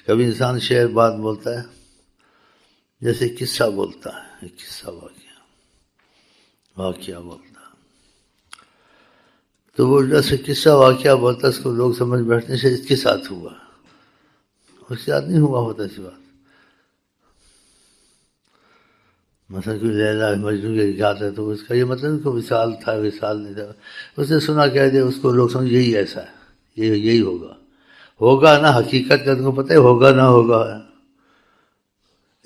کبھی انسان شعر بات بولتا ہے جیسے قصہ بولتا ہے، ایک قصہ واقعہ بولتا ہے، تو وہ جیسے قصہ واقعہ بولتا ہے اس کو لوگ سمجھ بیٹھتے ہیں اس کے ساتھ ہوا، اس کے ساتھ نہیں ہوا ہوتا ایسی بات۔ مثلا کوئی لیلا مجنون کے یاد ہے تو اس کا یہ مطلب نہیں کہ وصال تھا وصال نہیں تھا، اس نے سنا کہہ دیا، اس کو لوگ سمجھ یہی ایسا ہے، یہی ہوگا نہ، حقیقت کا تم کو پتہ ہے ہوگا نہ ہوگا،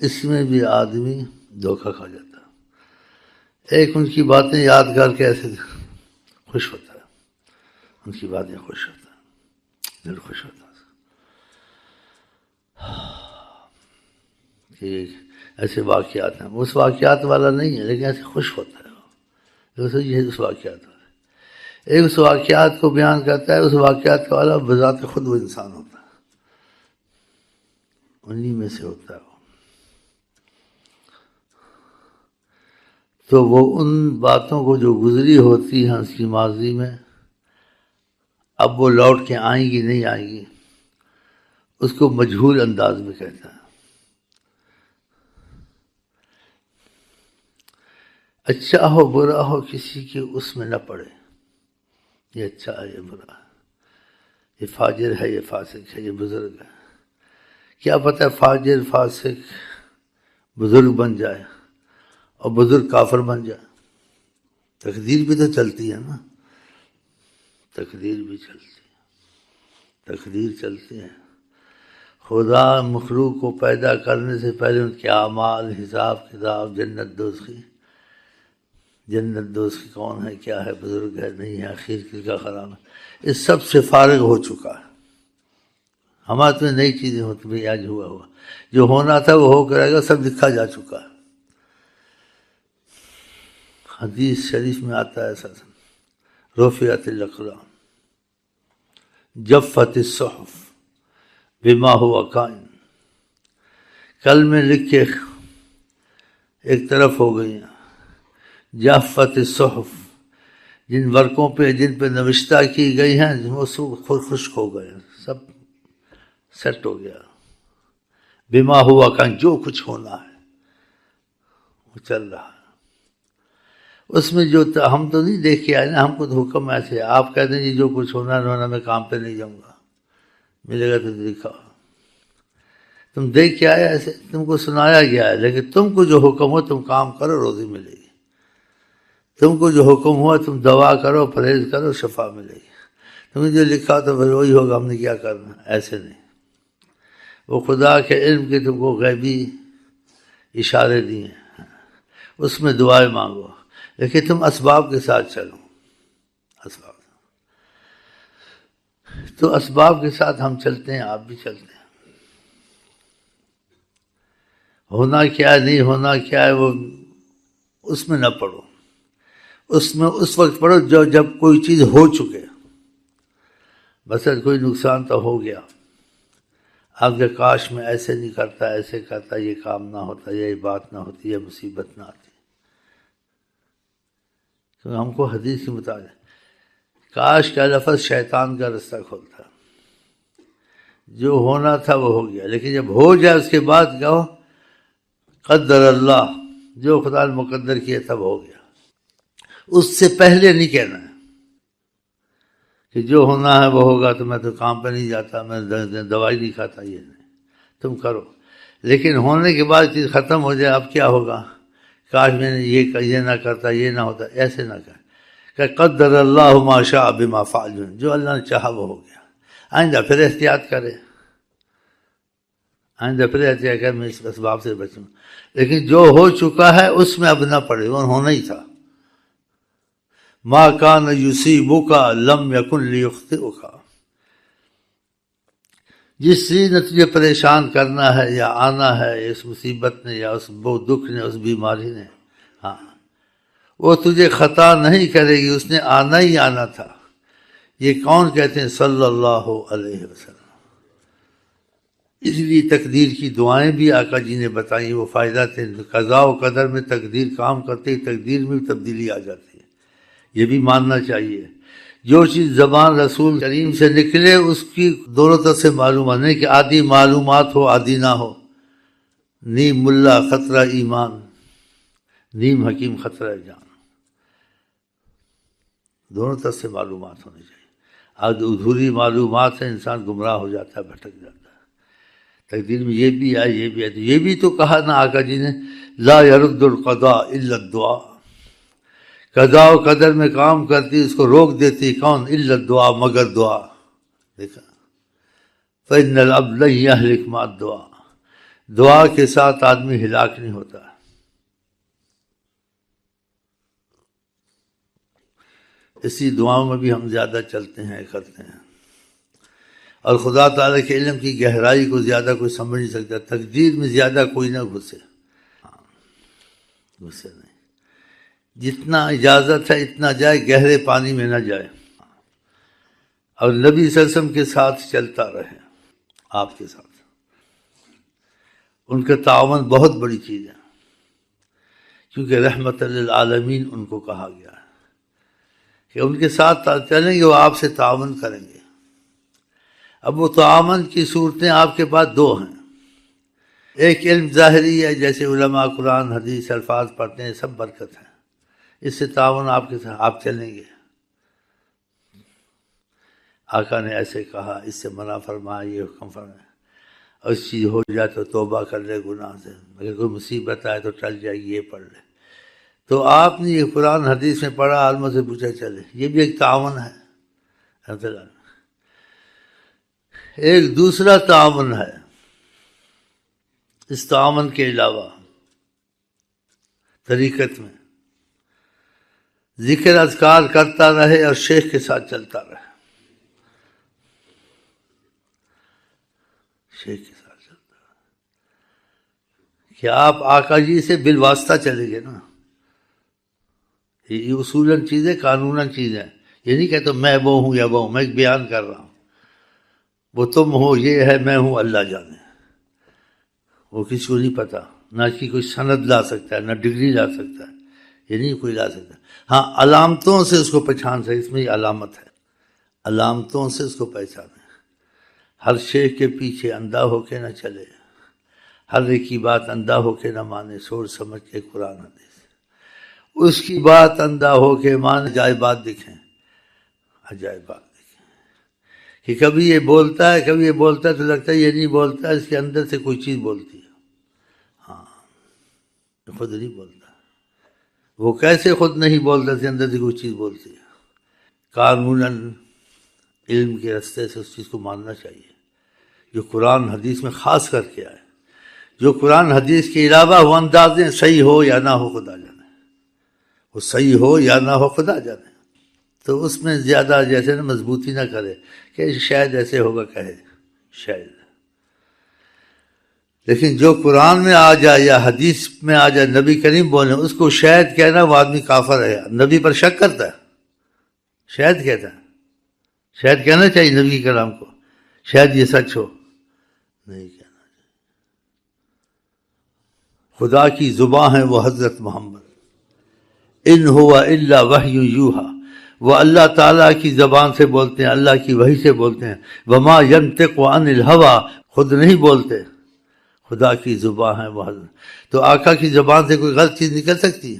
اس میں بھی آدمی دھوکہ کھا جاتا ہے۔ ایک ان کی باتیں یاد کر کے ایسے خوش ہوتا ہے، ان کی باتیں خوش ہوتا ہے، دل خوش ہوتا ہے کہ ایسے واقعات ہیں۔ اس واقعات والا نہیں ہے لیکن ایسے خوش ہوتا ہے، یہ اس واقعات والا ایک اس واقعات کو بیان کرتا ہے، اس واقعات والا بذات خود وہ انسان ہوتا ہے، انہی میں سے ہوتا ہے وہ۔ تو وہ ان باتوں کو جو گزری ہوتی ہیں اس کی ماضی میں، اب وہ لوٹ کے آئیں گی نہیں آئیں گی، اس کو مجہول انداز میں کہتا ہے۔ اچھا ہو برا ہو کسی کے اس میں نہ پڑے، یہ اچھا ہے یہ برا ہے، یہ فاجر ہے یہ فاسق ہے یہ بزرگ ہے، کیا پتہ فاجر فاسق بزرگ بن جائے اور بزرگ کافر بن جائے۔ تقدیر بھی تو چلتی ہے نا، تقدیر بھی چلتی ہے۔ خدا مخلوق کو پیدا کرنے سے پہلے ان کے اعمال، حساب کتاب، جنت دوزخی کون ہے، کیا ہے، بزرگ ہے نہیں ہے، آخر کس کا خراب ہے، اس سب سے فارغ ہو چکا ہے۔ ہمارے تو نئی چیزیں ہوتی بھائی آج ہوا جو ہونا تھا وہ ہو کر آئے گا، سب لکھا جا چکا ہے۔ حدیث شریف میں آتا ہے ایسا، رفعت الاقلام جفت الصحف بما هو کائن، کل میں لکھ کے ایک طرف ہو گئی ہیں، جفت الصحف جن ورقوں پہ جن پہ نوشتہ کی گئی ہیں وہ سب خشک ہو گئے، سب سیٹ ہو گیا۔ بما ہوا کائن جو کچھ ہونا ہے وہ چل رہا ہے، اس میں جو ہم تو نہیں دیکھ کے آئے نا، ہم کو تو حکم ایسے، آپ کہتے ہیں جی جو کچھ ہونا میں کام پہ نہیں جاؤں گا، ملے گا تو دکھاؤ، تم دیکھ کے آئے ایسے، تم کو سنایا گیا ہے، لیکن تم کو جو حکم ہو تم کام کرو روزی ملے گی، تم کو جو حکم ہوا تم دوا کرو پرہیز کرو شفا ملے گی، تمہیں جو لکھا تو پھر وہی ہوگا، ہم نے کیا کرنا، ایسے نہیں۔ وہ خدا کے علم کے تم کو غیبی اشارے دیے ہیں، اس میں دعائیں مانگو، لیکن تم اسباب کے ساتھ چلو، اسباب تو اسباب کے ساتھ ہم چلتے ہیں، آپ بھی چلتے ہیں۔ ہونا کیا ہے نہیں ہونا کیا ہے وہ اس میں نہ پڑو، اس میں اس وقت پڑھو جب کوئی چیز ہو چکے، بس کوئی نقصان تو ہو گیا، آپ کے کاش میں ایسے نہیں کرتا ایسے کرتا، یہ کام نہ ہوتا، یہ بات نہ ہوتی، یہ مصیبت نہ آتی، کیونکہ ہم کو حدیث کے مطابق کاش کا لفظ شیطان کا رستہ کھولتا، جو ہونا تھا وہ ہو گیا، لیکن جب ہو جائے اس کے بعد کہو قدر اللہ، جو خدا نے مقدر کیا تب ہو گیا، اس سے پہلے نہیں کہنا ہے کہ جو ہونا ہے وہ ہوگا، تو میں تو کام پہ نہیں جاتا، میں دوائی نہیں کھاتا، یہ نہیں، تم کرو، لیکن ہونے کے بعد چیز ختم ہو جائے اب کیا ہوگا، کاش میں نے یہ نہ کرتا، یہ نہ ہوتا، ایسے نہ کہ قدر اللہ ما شاء بما فعل، جو اللہ نے چاہا وہ ہو گیا، آئندہ پھر احتیاط کرے، میں اس اسباب سے بچوں، لیکن جو ہو چکا ہے اس میں اب نہ پڑے، وہ ہونا ہی تھا۔ ما کان یصیبک لم یکن لیخطئک، جس چیز نے تجھے پریشان کرنا ہے یا آنا ہے اس مصیبت نے یا اس دکھ نے اس بیماری نے، ہاں وہ تجھے خطا نہیں کرے گی، اس نے آنا ہی آنا تھا۔ یہ کون کہتے ہیں؟ صلی اللہ علیہ وسلم۔ اس لیے تقدیر کی دعائیں بھی آقا جی نے بتائیں، وہ فائدہ تھے، قضاء و قدر میں تقدیر کام کرتے ہی تقدیر میں بھی تبدیلی آ جاتی ہے، یہ بھی ماننا چاہیے جو چیز زبان رسول کریم سے نکلے اس کی دونوں طرف سے معلومات، نہیں کہ آدھی معلومات ہو آدھی نہ ہو. نیم ملا خطرہ ایمان، نیم حکیم خطرہ جان. دونوں طرف سے معلومات ہونی چاہیے. آج ادھوری معلومات سے انسان گمراہ ہو جاتا ہے، بھٹک جاتا ہے. تقدیر میں یہ بھی آئے، یہ بھی آئے. تو یہ بھی تو کہا نا آقا جی نے، لا يرد القضاء الا الدعاء. قضاء و قدر میں کام کرتی، اس کو روک دیتی کون؟ الا الدعاء، مگر دعا. دیکھا، فإن العبد لن يهلك مع الدعاء. دعا کے ساتھ آدمی ہلاک نہیں ہوتا. اسی دعاؤں میں بھی ہم زیادہ چلتے ہیں، کرتے ہیں، اور خدا تعالیٰ کے علم کی گہرائی کو زیادہ کوئی سمجھ نہیں سکتا. تقدیر میں زیادہ کوئی نہ گھسے، گھسے نہیں. جتنا اجازت ہے اتنا جائے، گہرے پانی میں نہ جائے، اور نبی صلی اللہ علیہ وسلم کے ساتھ چلتا رہے، آپ کے ساتھ. ان کا تعاون بہت بڑی چیز ہے، کیونکہ رحمت للعالمین ان کو کہا گیا ہے کہ ان کے ساتھ چلیں گے، وہ آپ سے تعاون کریں گے. اب وہ تعاون کی صورتیں آپ کے پاس دو ہیں. ایک علم ظاہری ہے، جیسے علماء قرآن حدیث الفاظ پڑھتے ہیں، سب برکت ہے، اس سے تعاون آپ کے ساتھ، آپ چلیں گے. آقا نے ایسے کہا، اس سے منع فرمایا، یہ حکم فرمایا، اور اس چیز ہو جائے تو توبہ کر لے گناہ سے. اگر کوئی مصیبت آئے تو ٹل جائے گی، یہ پڑھ لے. تو آپ نے یہ قرآن حدیث میں پڑھا، عالموں سے پوچھا، چلے. یہ بھی ایک تعاون ہے. ایک دوسرا تعاون ہے، اس تعاون کے علاوہ طریقت میں ذکر اذکار کرتا رہے اور شیخ کے ساتھ چلتا رہے. شیخ کے ساتھ چلتا رہے کہ آپ آقا جی سے بالواسطہ چلیں گے نا. یہ اصولاً چیزیں، قانوناً چیزیں. یہ نہیں کہتا میں وہ ہوں یا وہ ہوں، میں ایک بیان کر رہا ہوں. وہ تم ہو، یہ ہے، میں ہوں، اللہ جانے. وہ کسی کو نہیں پتا، نہ کی کوئی سند لا سکتا ہے، نہ ڈگری لا سکتا ہے، یہ نہیں کوئی لا سکتا. ہاں، علامتوں سے اس کو پہچان سکے، اس میں یہ علامت ہے، علامتوں سے اس کو پہچانے. ہر شیخ کے پیچھے اندھا ہو کے نہ چلے، ہر ایک کی بات اندھا ہو کے نہ مانے، سوچ سمجھ کے قرآن حدیث اس کی بات اندھا ہو کے مان. عجائبات دکھیں، عجائبات دکھیں کہ کبھی یہ بولتا ہے، کبھی یہ بولتا ہے تو لگتا ہے یہ نہیں بولتا، اس کے اندر سے کوئی چیز بولتی ہے. ہاں، خود نہیں بولتا. وہ کیسے خود نہیں بولتا؟ اس کے اندر سے کوئی چیز بولتی ہے. قانوناً علم کے رستے سے اس چیز کو ماننا چاہیے جو قرآن حدیث میں خاص کر کے آئے. جو قرآن حدیث کے علاوہ وہ اندازیں صحیح ہو یا نہ ہو، خدا جانے. وہ صحیح ہو یا نہ ہو، خدا جانے. تو اس میں زیادہ جیسے نا مضبوطی نہ کرے کہ شاید ایسے ہوگا، کہے شاید. لیکن جو قرآن میں آ جائے یا حدیث میں آ جائے، نبی کریم بولے، اس کو شاید کہنا، وہ آدمی کافر ہے. نبی پر شک کرتا ہے، شاید کہتا ہے. شاید کہنا چاہیے نبی کے کلام کو، شاید یہ سچ ہو. نہیں کہنا چاہیے. خدا کی زبان ہے وہ حضرت محمد. ان ہوا الا وحی یوحا، وہ اللہ تعالیٰ کی زبان سے بولتے ہیں، اللہ کی وحی سے بولتے ہیں. وما ینطق عن الہویٰ، خود نہیں بولتے، خدا کی زبان ہے وہ حضرت. تو آقا کی زبان سے کوئی غلط چیز نکل سکتی ہے؟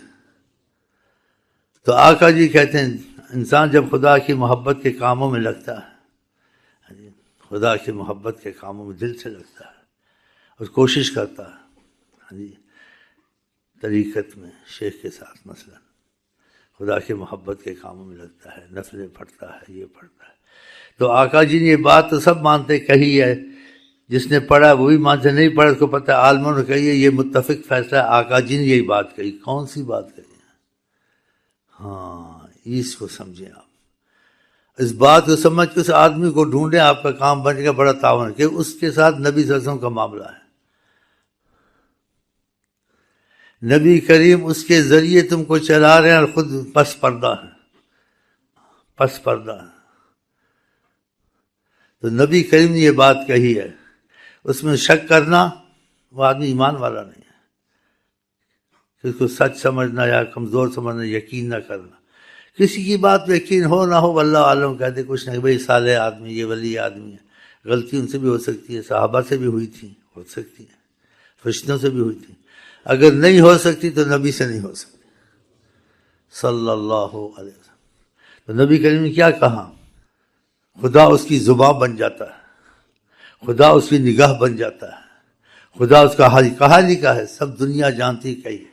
تو آقا جی کہتے ہیں انسان جب خدا کی محبت کے کاموں میں لگتا ہے، خدا کی محبت کے کاموں میں دل سے لگتا ہے اور کوشش کرتا ہے، طریقت میں شیخ کے ساتھ مثلا خدا کی محبت کے کاموں میں لگتا ہے، نفلیں پڑھتا ہے، یہ پڑھتا ہے. تو آقا جی نے یہ بات تو سب مانتے کہی ہے، جس نے پڑھا وہ بھی مانتے، نہیں پڑھا اس کو پتہ ہے. عالموں نے کہی ہے، یہ متفق فیصلہ ہے، آقا جی نے یہی بات کہی. کون سی بات کہی ہے؟ ہاں، اس کو سمجھیں آپ. اس بات کو سمجھ کے اس آدمی کو ڈھونڈیں، آپ کا کام بن گا. بڑا تعاون ہے کہ اس کے ساتھ نبی صلی اللہ علیہ وسلم کا معاملہ ہے. نبی کریم اس کے ذریعے تم کو چلا رہے ہیں اور خود پس پردہ ہے، پس پردہ ہے. تو نبی کریم نے یہ بات کہی ہے، اس میں شک کرنا وہ آدمی ایمان والا نہیں ہے. اس کو سچ سمجھنا یا کمزور سمجھنا، یقین نہ کرنا کسی کی بات پہ یقین ہو نہ ہو، اللہ عالم کہتے کچھ نہیں، بھائی صالح آدمی، یہ ولی آدمی ہے، غلطی ان سے بھی ہو سکتی ہے، صحابہ سے بھی ہوئی تھی، ہو سکتی ہے، فرشتوں سے بھی ہوئی تھی، اگر نہیں ہو سکتی تو نبی سے نہیں ہو سکتی صلی اللہ علیہ وسلم۔ تو نبی کریم نے کیا کہا؟ خدا اس کی زبان بن جاتا ہے، خدا اس کی نگاہ بن جاتا ہے، خدا اس کا حال کہا لکھا ہے، سب دنیا جانتی کہی ہے۔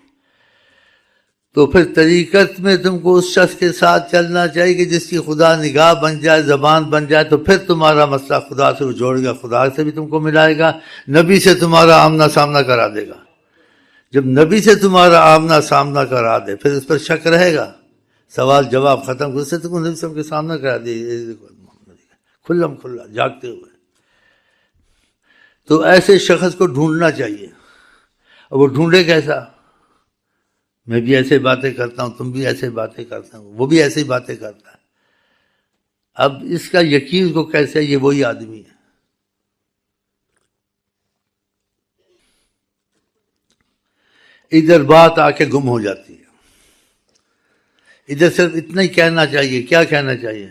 تو پھر طریقت میں تم کو اس شخص کے ساتھ چلنا چاہیے کہ جس کی خدا نگاہ بن جائے، زبان بن جائے، تو پھر تمہارا مسئلہ خدا سے جوڑے گا، خدا سے بھی تم کو ملائے گا، نبی سے تمہارا آمنا سامنا کرا دے گا۔ جب نبی سے تمہارا آمنا سامنا کرا دے، پھر اس پر شک رہے گا؟ سوال جواب ختم، اس سے تم کو نبی صلی اللہ علیہ وسلم کے سامنا کرا دے، کھلم کھلا جاگتے ہوئے۔ تو ایسے شخص کو ڈھونڈنا چاہیے، اور وہ ڈھونڈے کیسا؟ میں بھی ایسے باتیں کرتا ہوں، تم بھی ایسے باتیں کرتا ہوں، وہ بھی ایسی باتیں کرتا ہے، اب اس کا یقین کو کیسے؟ یہ وہی آدمی ہے۔ ادھر بات آ کے گم ہو جاتی ہے، ادھر صرف اتنا ہی کہنا چاہیے۔ کیا کہنا چاہیے؟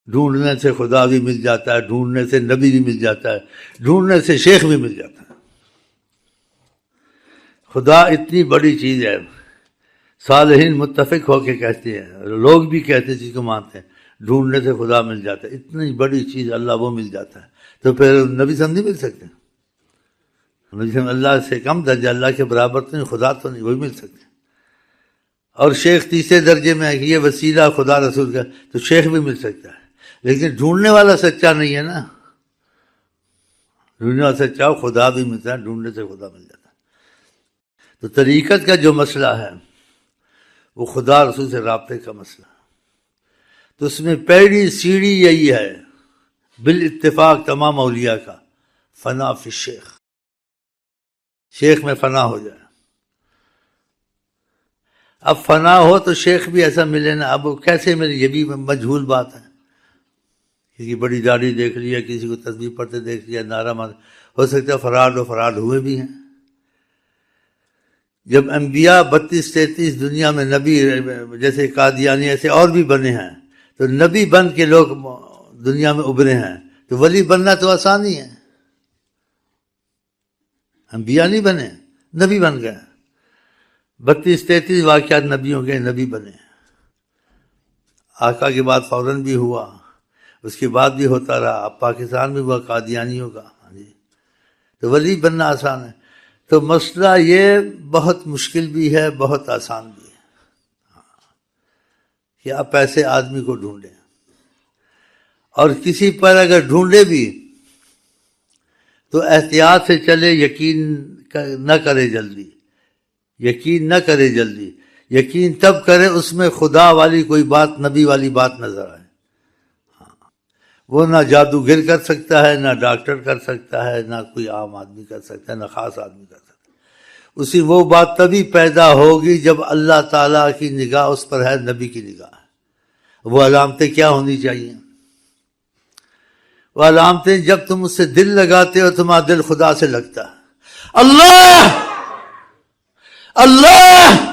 ڈھونڈنے سے خدا بھی مل جاتا ہے، ڈھونڈنے سے نبی بھی مل جاتا ہے، ڈھونڈنے سے شیخ بھی مل جاتا ہے۔ خدا اتنی بڑی چیز ہے، صالحین متفق ہو کے کہتے ہیں، لوگ بھی کہتے ہیں، جس کو مانتے ہیں، ڈھونڈنے سے خدا مل جاتا ہے۔ اتنی بڑی چیز اللہ وہ مل جاتا ہے، تو پھر نبی سے ہم نہیں مل سکتے؟ نبی سے اللہ سے کم درجہ، اللہ کے برابر تو نہیں، خدا تو نہیں، وہی مل سکتے۔ اور شیخ تیسرے درجے میں ہے کہ یہ وسیلہ خدا رسول کا، تو شیخ بھی مل سکتا ہے، لیکن ڈھونڈنے والا سچا نہیں ہے نا۔ ڈھونڈنے والا سچا ہو، خدا بھی ملتا ہے، ڈھونڈنے سے خدا مل جاتا ہے۔ تو طریقت کا جو مسئلہ ہے وہ خدا رسول سے رابطے کا مسئلہ، تو اس میں پہلی سیڑھی یہی ہے بالاتفاق تمام اولیاء کا، فنا فی الشیخ، شیخ میں فنا ہو جائے۔ اب فنا ہو تو شیخ بھی ایسا ملے نا، اب وہ کیسے ملے یہ بھی مجہول بات ہے۔ کسی کی بڑی داڑھی دیکھ لیا، کسی کو تسبیح پڑھتے دیکھ لیا، نعرہ مار، ہو سکتا ہے فراد ہوئے بھی ہیں۔ جب انبیاء 32-33 دنیا میں نبی، جیسے قادیانی ایسے اور بھی بنے ہیں، تو نبی بن کے لوگ دنیا میں ابھرے ہیں، تو ولی بننا تو آسان ہی ہے۔ انبیاء نہیں بنے، نبی بن گئے، 32-33 واقعات نبیوں کے، نبی بنے۔ آقا کے بعد فوراً بھی ہوا، اس کے بعد بھی ہوتا رہا، اب پاکستان میں ہوا قادیانیوں کا، جی، تو ولی بننا آسان ہے۔ تو مسئلہ یہ بہت مشکل بھی ہے، بہت آسان بھی ہے کہ آپ ایسے آدمی کو ڈھونڈیں، اور کسی پر اگر ڈھونڈے بھی تو احتیاط سے چلے، یقین نہ کرے جلدی، یقین نہ کرے جلدی، یقین تب کرے اس میں خدا والی کوئی بات، نبی والی بات نظر آئے۔ وہ نہ جادوگر کر سکتا ہے، نہ ڈاکٹر کر سکتا ہے، نہ کوئی عام آدمی کر سکتا ہے، نہ خاص آدمی کر سکتا ہے۔ اسی وہ بات تبھی پیدا ہوگی جب اللہ تعالیٰ کی نگاہ اس پر ہے، نبی کی نگاہ ہے۔ وہ علامتیں کیا ہونی چاہیے؟ وہ علامتیں جب تم اس سے دل لگاتے ہو، تمہارا دل خدا سے لگتا ہے، اللہ اللہ،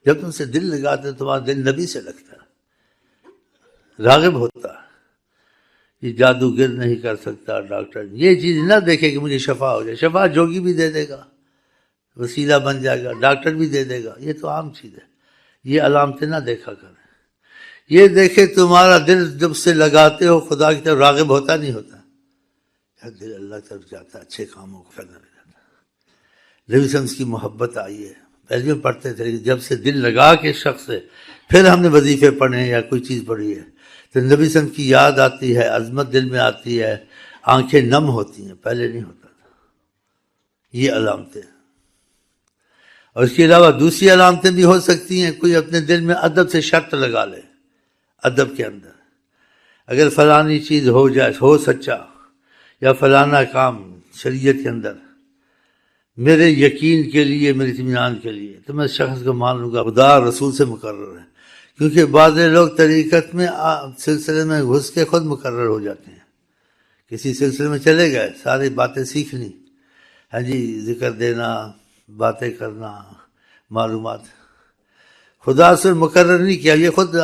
جب تم سے دل لگاتے ہو تمہارا دل نبی سے لگتا ہے، راغب ہوتا ہے۔ یہ جادوگر نہیں کر سکتا، ڈاکٹر یہ چیز نہ دیکھے کہ مجھے شفا ہو جائے، شفا جوگی بھی دے دے گا، وسیلہ بن جائے گا، ڈاکٹر بھی دے دے گا، یہ تو عام چیز ہے۔ یہ علامتیں نہ دیکھا کریں، یہ دیکھے تمہارا دل جب سے لگاتے ہو خدا کی طرف، راغب ہوتا نہیں ہوتا، دل اللہ کی طرف جاتا ہے، اچھے کاموں کو کرنے لگ جاتا ہے۔ نبی صلی اللہ علیہ وسلم کی محبت آئی ہے، پہلے میں پڑھتے تھے، جب سے دل لگا کے شخص سے، پھر ہم نے وظیفے پڑھے ہیں یا کوئی چیز پڑھی ہے، تو نبی صلی اللہ علیہ وسلم کی یاد آتی ہے، عظمت دل میں آتی ہے، آنکھیں نم ہوتی ہیں، پہلے نہیں ہوتا تھا۔ یہ علامتیں، اور اس کے علاوہ دوسری علامتیں بھی ہو سکتی ہیں۔ کوئی اپنے دل میں ادب سے شرط لگا لے، ادب کے اندر اگر فلانی چیز ہو جائے، ہو سچا، یا فلانا کام شریعت کے اندر میرے یقین کے لیے، میرے اطمینان کے لیے، تو میں شخص کو مان لوں گا خدا رسول سے مقرر ہے۔ کیونکہ بعض لوگ طریقت میں سلسلے میں گھس کے خود مقرر ہو جاتے ہیں، کسی سلسلے میں چلے گئے، ساری باتیں سیکھ لی، ہاں جی، ذکر دینا، باتیں کرنا، معلومات. خدا سے مقرر نہیں کیا. یہ خود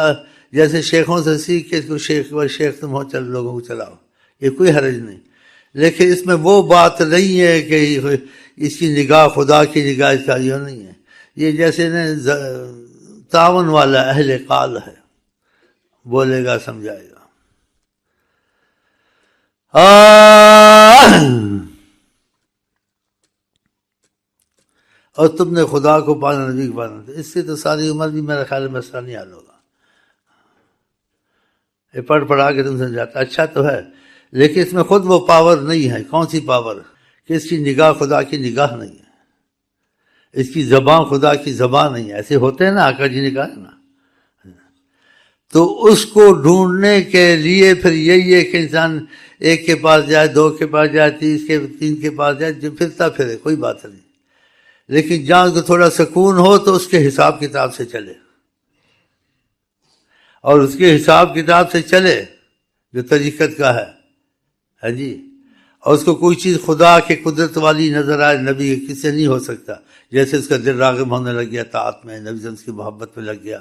جیسے شیخوں سے سیکھ کے اس کو شیخ تم ہو چل لوگوں کو چلاؤ، یہ کوئی حرج نہیں. لیکن اس میں وہ بات نہیں ہے کہ اس کی نگاہ خدا کی نگاہ اس کا یہ نہیں ہے. یہ جیسے تعاون والا اہل قال ہے، بولے گا سمجھائے گا. اور تم نے خدا کو پانا، نبی کو پانا، اس سے تو ساری عمر بھی میرا خیال میں مسئلہ نہیں حل ہوگا. یہ پڑھا کے تم سمجھاتا اچھا تو ہے، لیکن اس میں خود وہ پاور نہیں ہے. کون سی پاور؟ کہ اس کی نگاہ خدا کی نگاہ نہیں ہے، اس کی زبان خدا کی زبان نہیں ہے. ایسے ہوتے ہیں نا، آقا جی نے کہا ہے نا. تو اس کو ڈھونڈنے کے لیے پھر یہی ہے کہ انسان ایک کے پاس جائے، دو کے پاس جائے، تین کے پاس جائے، جو پھرتا پھرے، کوئی بات نہیں. لیکن جہاں کو تھوڑا سکون ہو تو اس کے حساب کتاب سے چلے، اور اس کے حساب کتاب سے چلے جو طریقت کا ہے. ہاں جی. اور اس کو کوئی چیز خدا کے قدرت والی نظر آئے، نبی کے کس سے نہیں ہو سکتا. جیسے اس کا دل راغب ہونے لگ گیا طاعت میں، نبی صلی کی محبت میں لگ گیا،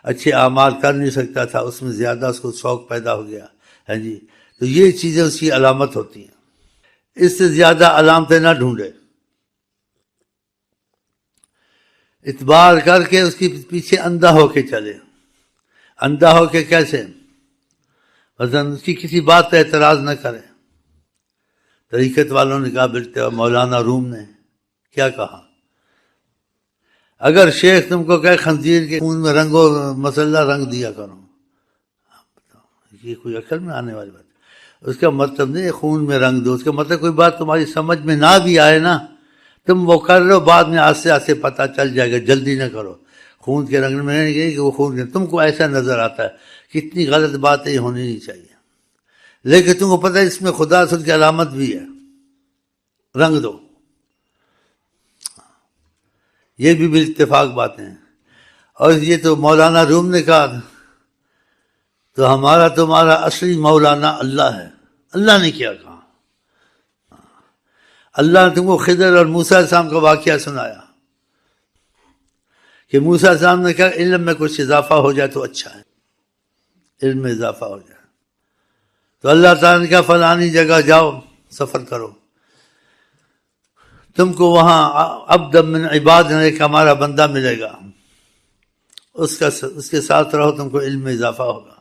اچھے اعمال کر نہیں سکتا تھا، اس میں زیادہ اس کو شوق پیدا ہو گیا. ہاں جی. تو یہ چیزیں اس کی علامت ہوتی ہیں. اس سے زیادہ علامتیں نہ ڈھونڈے، اعتبار کر کے اس کے پیچھے اندھا ہو کے چلے. اندھا ہو کے کیسے؟ مثلاً اس کی کسی بات پہ اعتراض نہ کرے. طریقت والوں نے کہا، بلتے مولانا روم نے کیا کہا؟ اگر شیخ تم کو کہے خنزیر کے خون میں رنگو مسلح رنگ دیا کرو، یہ کوئی عقل میں آنے والی بات؟ اس کا مطلب نہیں ہے خون میں رنگ دو. اس کا مطلب کوئی بات تمہاری سمجھ میں نہ بھی آئے نا، تم وہ کر رہے ہو، بعد میں آہستہ آہستہ پتہ چل جائے گا. جلدی نہ کرو. خون کے رنگ میں نہیں گئی کہ وہ خون کے، تم کو ایسا نظر آتا ہے. کتنی غلط بات ہے، یہ ہونی نہیں چاہیے. لیکن تم کو پتہ ہے اس میں خدا سے کی علامت بھی ہے، رنگ دو. یہ بھی بالاتفاق باتیں ہیں. اور یہ تو مولانا روم نے کہا، تو ہمارا تمہارا اصلی مولانا اللہ ہے. اللہ نے کیا کہا؟ اللہ نے تم کو خضر اور موسیٰ علیہ السلام کا واقعہ سنایا کہ موسیٰ علیہ السلام نے کہا علم میں کچھ اضافہ ہو جائے تو اچھا ہے، علم میں اضافہ ہو جائے. تو اللہ تعالیٰ نے کہا فلانی جگہ جاؤ، سفر کرو، تم کو وہاں عبد من عبادنا ایک ہمارا بندہ ملے گا، اس کے ساتھ رہو، تم کو علم میں اضافہ ہوگا.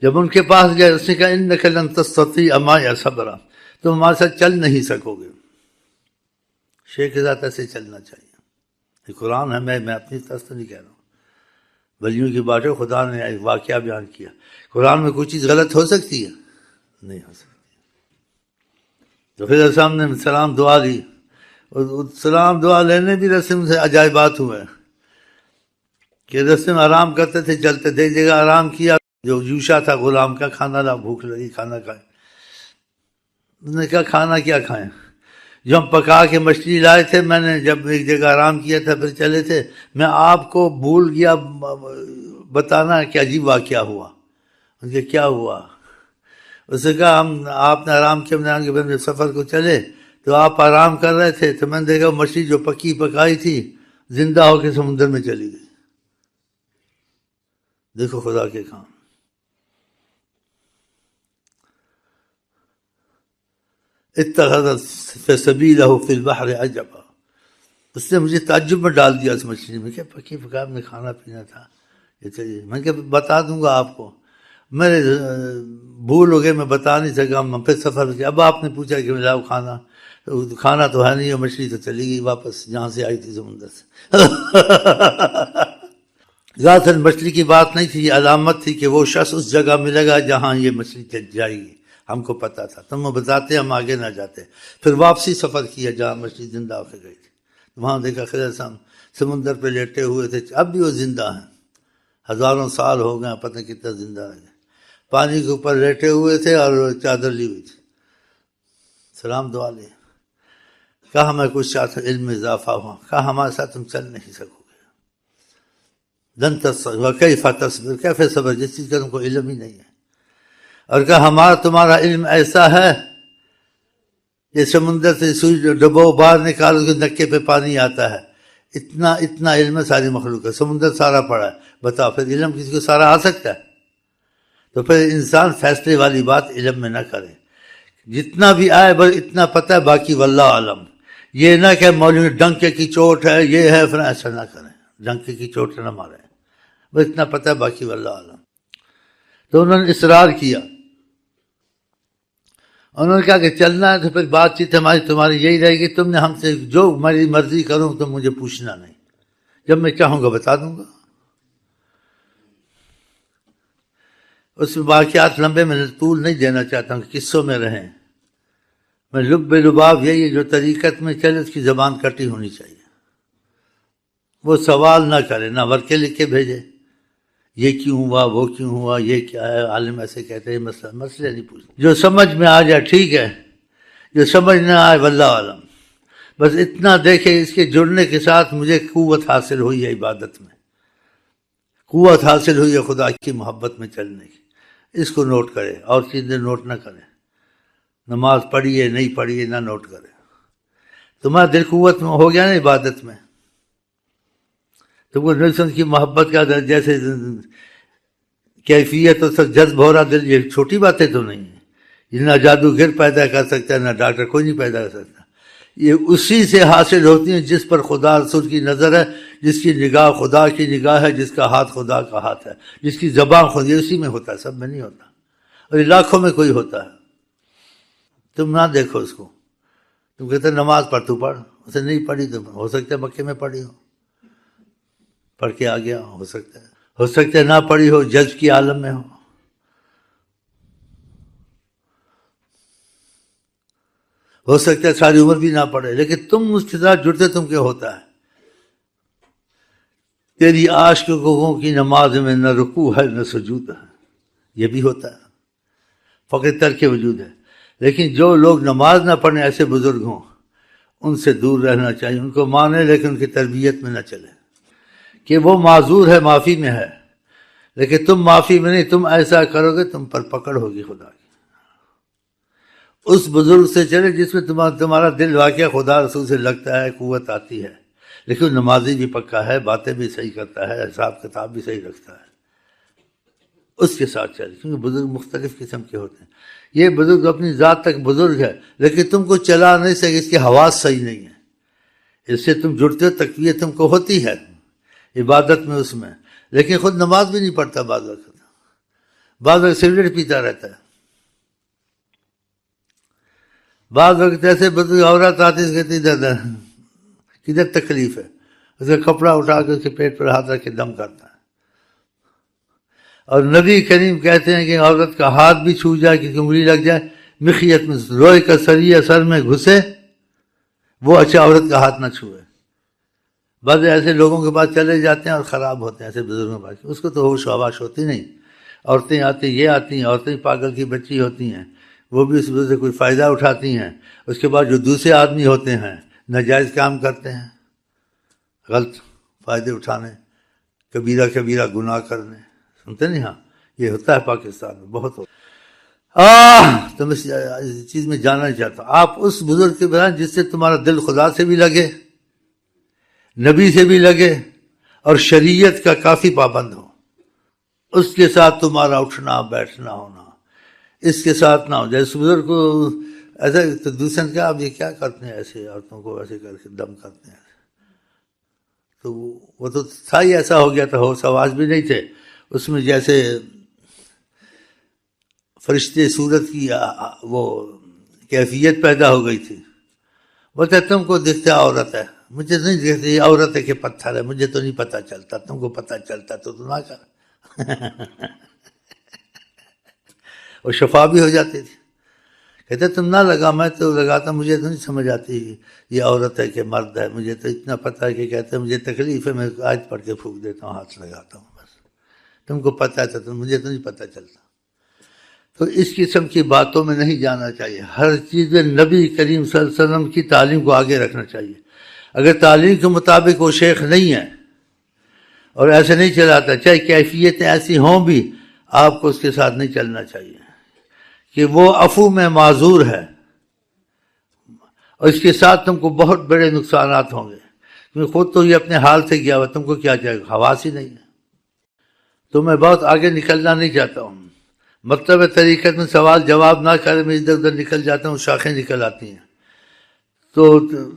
جب ان کے پاس گئے، اس نے کہا انک لن تستطیع معی صبرا، تم ہمارے ساتھ چل نہیں سکو گے. شیخ کے ساتھ ایسے چلنا چاہیے. یہ قرآن ہے، میں اپنی طرف سے نہیں کہہ رہا ہوں. ولیوں کی بات ہے، خدا نے ایک واقعہ بیان کیا. قرآن میں کوئی چیز غلط ہو سکتی ہے؟ نہیں ہو سکتی. تو پھر السلام نے سلام دعا لی، اور سلام دعا لینے بھی رسم سے عجائبات ہوئے کہ رستے میں آرام کرتے تھے، چلتے تھے. جگہ آرام کیا، جو یوشا تھا غلام کا، کھانا لا، بھوک لگی، کھانا کھائے. اس نے کہا کھانا کیا کھائیں؟ جو ہم پکا کے مچھلی لائے تھے، میں نے جب ایک جگہ آرام کیا تھا پھر چلے تھے، میں آپ کو بھول گیا بتانا کہ عجیب واقعہ ہوا. ان کے کیا ہوا؟ اس نے کہا آپ نے آرام کیا، میں سفر کو چلے تو آپ آرام کر رہے تھے، تو میں نے دیکھا مچھلی جو پکائی تھی زندہ ہو کے سمندر میں چلی گئی. دیکھو خدا کے کام. اتخذ سبیلہ فی البحر عجبا، اس نے مجھے تعجب میں ڈال دیا اس مچھلی میں. کیا پکا میں کھانا پینا تھا، یہ چلیے میں کہ بتا دوں گا آپ کو. میرے بھول ہو گئے، میں بتا نہیں سکا. ہم پھر سفر کیا. اب آپ نے پوچھا کہ لاؤ کھانا، کھانا تو ہے نہیں، مچھلی تو چلی گئی واپس جہاں سے آئی تھی، سمندر سے. ذاتاً مچھلی کی بات نہیں تھی، یہ علامت تھی کہ وہ شخص اس جگہ ملے گا جہاں یہ مچھلی جائے گی. ہم کو پتا تھا، تم بتاتے ہم آگے نہ جاتے. پھر واپسی سفر کیا جہاں مچھلی زندہ ہو کے گئی تھی. وہاں دیکھا خضر صاحب سمندر پہ لیٹے ہوئے تھے. اب بھی وہ زندہ ہیں، ہزاروں سال ہو گئے، پتہ کتنا زندہ ہے. پانی کے اوپر لیٹے ہوئے تھے اور چادر لی ہوئی تھی. سلام دعا لے. کہا میں کچھ چاہتا علم میں اضافہ ہوا. کہا ہمارے ساتھ تم چل نہیں سکو گے. لن تستطیع کیف تصبر، کیسے صبر جس چیز کا تم کو علم ہی نہیں ہے. اور کہا ہمارا تمہارا علم ایسا ہے یہ سمندر سے سوئی ڈبو باہر نکالو کہ نکے پہ پانی آتا ہے، اتنا علم ہے ساری مخلوق ہے، سمندر سارا پڑا ہے، بتا پھر علم کسی کو سارا آ سکتا ہے؟ تو پھر انسان فیصلے والی بات علم میں نہ کرے، جتنا بھی آئے بس اتنا پتہ ہے، باقی واللہ عالم۔ یہ نہ کہ مولوی ڈنکے کی چوٹ ہے، یہ ہے پھر ایسا نہ کریں، ڈنکے کی چوٹ نہ ماریں، بس اتنا پتہ ہے، باقی واللہ عالم۔ تو انہوں نے اصرار کیا، انہوں نے کہا کہ چلنا ہے تو پھر بات چیت تمہاری یہی رہے گی، تم نے ہم سے جو میری مرضی کروں تم مجھے پوچھنا نہیں، جب میں چاہوں گا بتا دوں گا۔ اس میں واقعات لمبے میں طول نہیں دینا چاہتا ہوں، قصوں میں رہیں، میں لب لباب یہی ہے، جو طریقت میں چلے اس کی زبان کٹی ہونی چاہیے، وہ سوال نہ کرے، نہ ورقے لکھ کے بھیجے، یہ کیوں ہوا، وہ کیوں ہوا، یہ کیا ہے، عالم ایسے کہتے ہیں، مسئلے نہیں پوچھتے، جو سمجھ میں آ جائے ٹھیک ہے، جو سمجھ نہ آئے واللہ عالم۔ بس اتنا دیکھے اس کے جڑنے کے ساتھ مجھے قوت حاصل ہوئی ہے، عبادت میں قوت حاصل ہوئی ہے، خدا کی محبت میں چلنے کی، اس کو نوٹ کرے، اور چیزیں نوٹ نہ کرے، نماز پڑھیے نہیں پڑھیے نہ نوٹ کرے، تمہارا دل قوت میں ہو گیا نا عبادت میں، تم کو نلسن کی محبت کا جیسے کیفیت اور سب جذب ہو رہا دل، یہ چھوٹی باتیں تو نہیں ہیں، یہ نہ جادوگر پیدا کر سکتا ہے، نہ ڈاکٹر، کوئی نہیں پیدا کر سکتا، یہ اسی سے حاصل ہوتی ہیں جس پر خدا رسول کی نظر ہے، جس کی نگاہ خدا کی نگاہ ہے، جس کا ہاتھ خدا کا ہاتھ ہے، جس کی زبان خود، یہ اسی میں ہوتا ہے، سب میں نہیں ہوتا، اور یہ لاکھوں میں کوئی ہوتا ہے۔ تم نہ دیکھو اس کو، تم کہتے نماز پڑھ، تو پڑھ، اسے نہیں پڑھی تو ہو سکتا ہے مکے میں پڑھی ہو، پڑھ کے آ گیا، ہو سکتا ہے نہ پڑھی ہو، جج کی عالم میں ہو سکتا ہے ساری عمر بھی نہ پڑھے، لیکن تم اس کے ساتھ جڑتے تم کیا ہوتا ہے؟ تیری عاشق گوہوں کی نماز میں نہ رکوع ہے نہ سجود ہے، یہ بھی ہوتا ہے، فقط ترک وجود ہے۔ لیکن جو لوگ نماز نہ پڑھیں، ایسے بزرگ ہوں، ان سے دور رہنا چاہیے، ان کو مانے لیکن ان کی تربیت میں نہ چلے، کہ وہ معذور ہے، معافی میں ہے، لیکن تم معافی میں نہیں، تم ایسا کرو گے تم پر پکڑ ہوگی خدا کی۔ اس بزرگ سے چلے جس میں تمہارا دل واقعہ خدا رسول سے لگتا ہے، قوت آتی ہے، لیکن نمازی بھی پکا ہے، باتیں بھی صحیح کرتا ہے، حساب کتاب بھی صحیح رکھتا ہے، اس کے ساتھ چلے، کیونکہ بزرگ مختلف قسم کے ہوتے ہیں۔ یہ بزرگ اپنی ذات تک بزرگ ہے، لیکن تم کو چلا نہیں سکے، اس کی حواس صحیح نہیں ہے، اس سے تم جڑتے ہو، تقویت تم کو ہوتی ہے عبادت میں، اس میں، لیکن خود نماز بھی نہیں پڑھتا، بعض وقت سگریٹ پیتا رہتا ہے، بعض وقت ایسے بزرگ عورت آتی ہے، کہتی کدھر تکلیف ہے، اس کا کپڑا اٹھا کے اس کے پیٹ پر ہاتھ رکھ کے دم کرتا ہے، اور نبی کریم کہتے ہیں کہ عورت کا ہاتھ بھی چھو جائے، کسی انگلی لگ جائے، مخیت میں لوہے کا سریہ سر میں گھسے، وہ اچھا عورت کا ہاتھ نہ چھوئے۔ بعض ایسے لوگوں کے پاس چلے جاتے ہیں اور خراب ہوتے ہیں، ایسے بزرگوں کے پاس، اس کو تو ہوش و حواس ہوتی نہیں، عورتیں آتی، یہ آتی ہیں، عورتیں پاگل کی بچی ہوتی ہیں، وہ بھی اس وجہ سے کوئی فائدہ اٹھاتی ہیں، اس کے بعد جو دوسرے آدمی ہوتے ہیں ناجائز کام کرتے ہیں، غلط فائدے اٹھانے، کبیرہ کبیرہ گناہ کرنے، سنتے نہیں؟ ہاں یہ ہوتا ہے پاکستان میں، بہت ہوتا ہے۔ تو میں اس چیز میں جاننا نہیں چاہتا، آپ اس بزرگ کے بیان جس سے تمہارا دل خدا سے بھی لگے، نبی سے بھی لگے، اور شریعت کا کافی پابند ہو، اس کے ساتھ تمہارا اٹھنا بیٹھنا ہونا، اس کے ساتھ نہ ہو جائے۔ اس بزرگ کو ایسا تو دوسرے کیا، آپ یہ کیا کرتے ہیں، ایسے عورتوں کو ایسے کر کے دم کرتے ہیں، تو وہ تو تھا ہی ایسا ہو گیا تھا، ہوش آواز بھی نہیں تھے اس میں، جیسے فرشتے صورت کی وہ کیفیت پیدا ہو گئی تھی۔ بولتے تم کو دکھتا عورت ہے، مجھے نہیں دکھتا یہ عورت ہے کہ پتھر ہے، مجھے تو نہیں پتہ چلتا، تم کو پتہ چلتا تو نہ کر۔ اور شفا بھی ہو جاتی تھی، کہتے تم نہ لگا، میں تو لگاتا، مجھے تو نہیں سمجھ آتی یہ عورت ہے کہ مرد ہے، مجھے تو اتنا پتہ ہے کہ کہتے ہیں مجھے تکلیف ہے، میں آیت پڑھ کے پھونک دیتا ہوں، ہاتھ لگاتا ہوں، بس تم کو پتہ ہے تو مجھے تو نہیں پتہ چلتا۔ تو اس قسم کی باتوں میں نہیں جانا چاہیے، ہر چیز میں نبی کریم صلی اللہ علیہ وسلم کی تعلیم کو آگے رکھنا چاہیے۔ اگر تعلیم کے مطابق وہ شیخ نہیں ہے اور ایسے نہیں چلاتا، چاہے کیفیتیں ایسی ہوں بھی، آپ کو اس کے ساتھ نہیں چلنا چاہیے، کہ وہ عفو میں معذور ہے، اور اس کے ساتھ تم کو بہت بڑے نقصانات ہوں گے، کیونکہ خود تو یہ اپنے حال سے گیا ہوا، تم کو کیا چاہیے، حواس ہی نہیں ہے. تو میں بہت آگے نکلنا نہیں چاہتا ہوں. مطلب طریقت میں سوال جواب نہ کرے میں ادھر ادھر نکل جاتا ہوں، شاخیں نکل آتی ہیں. تو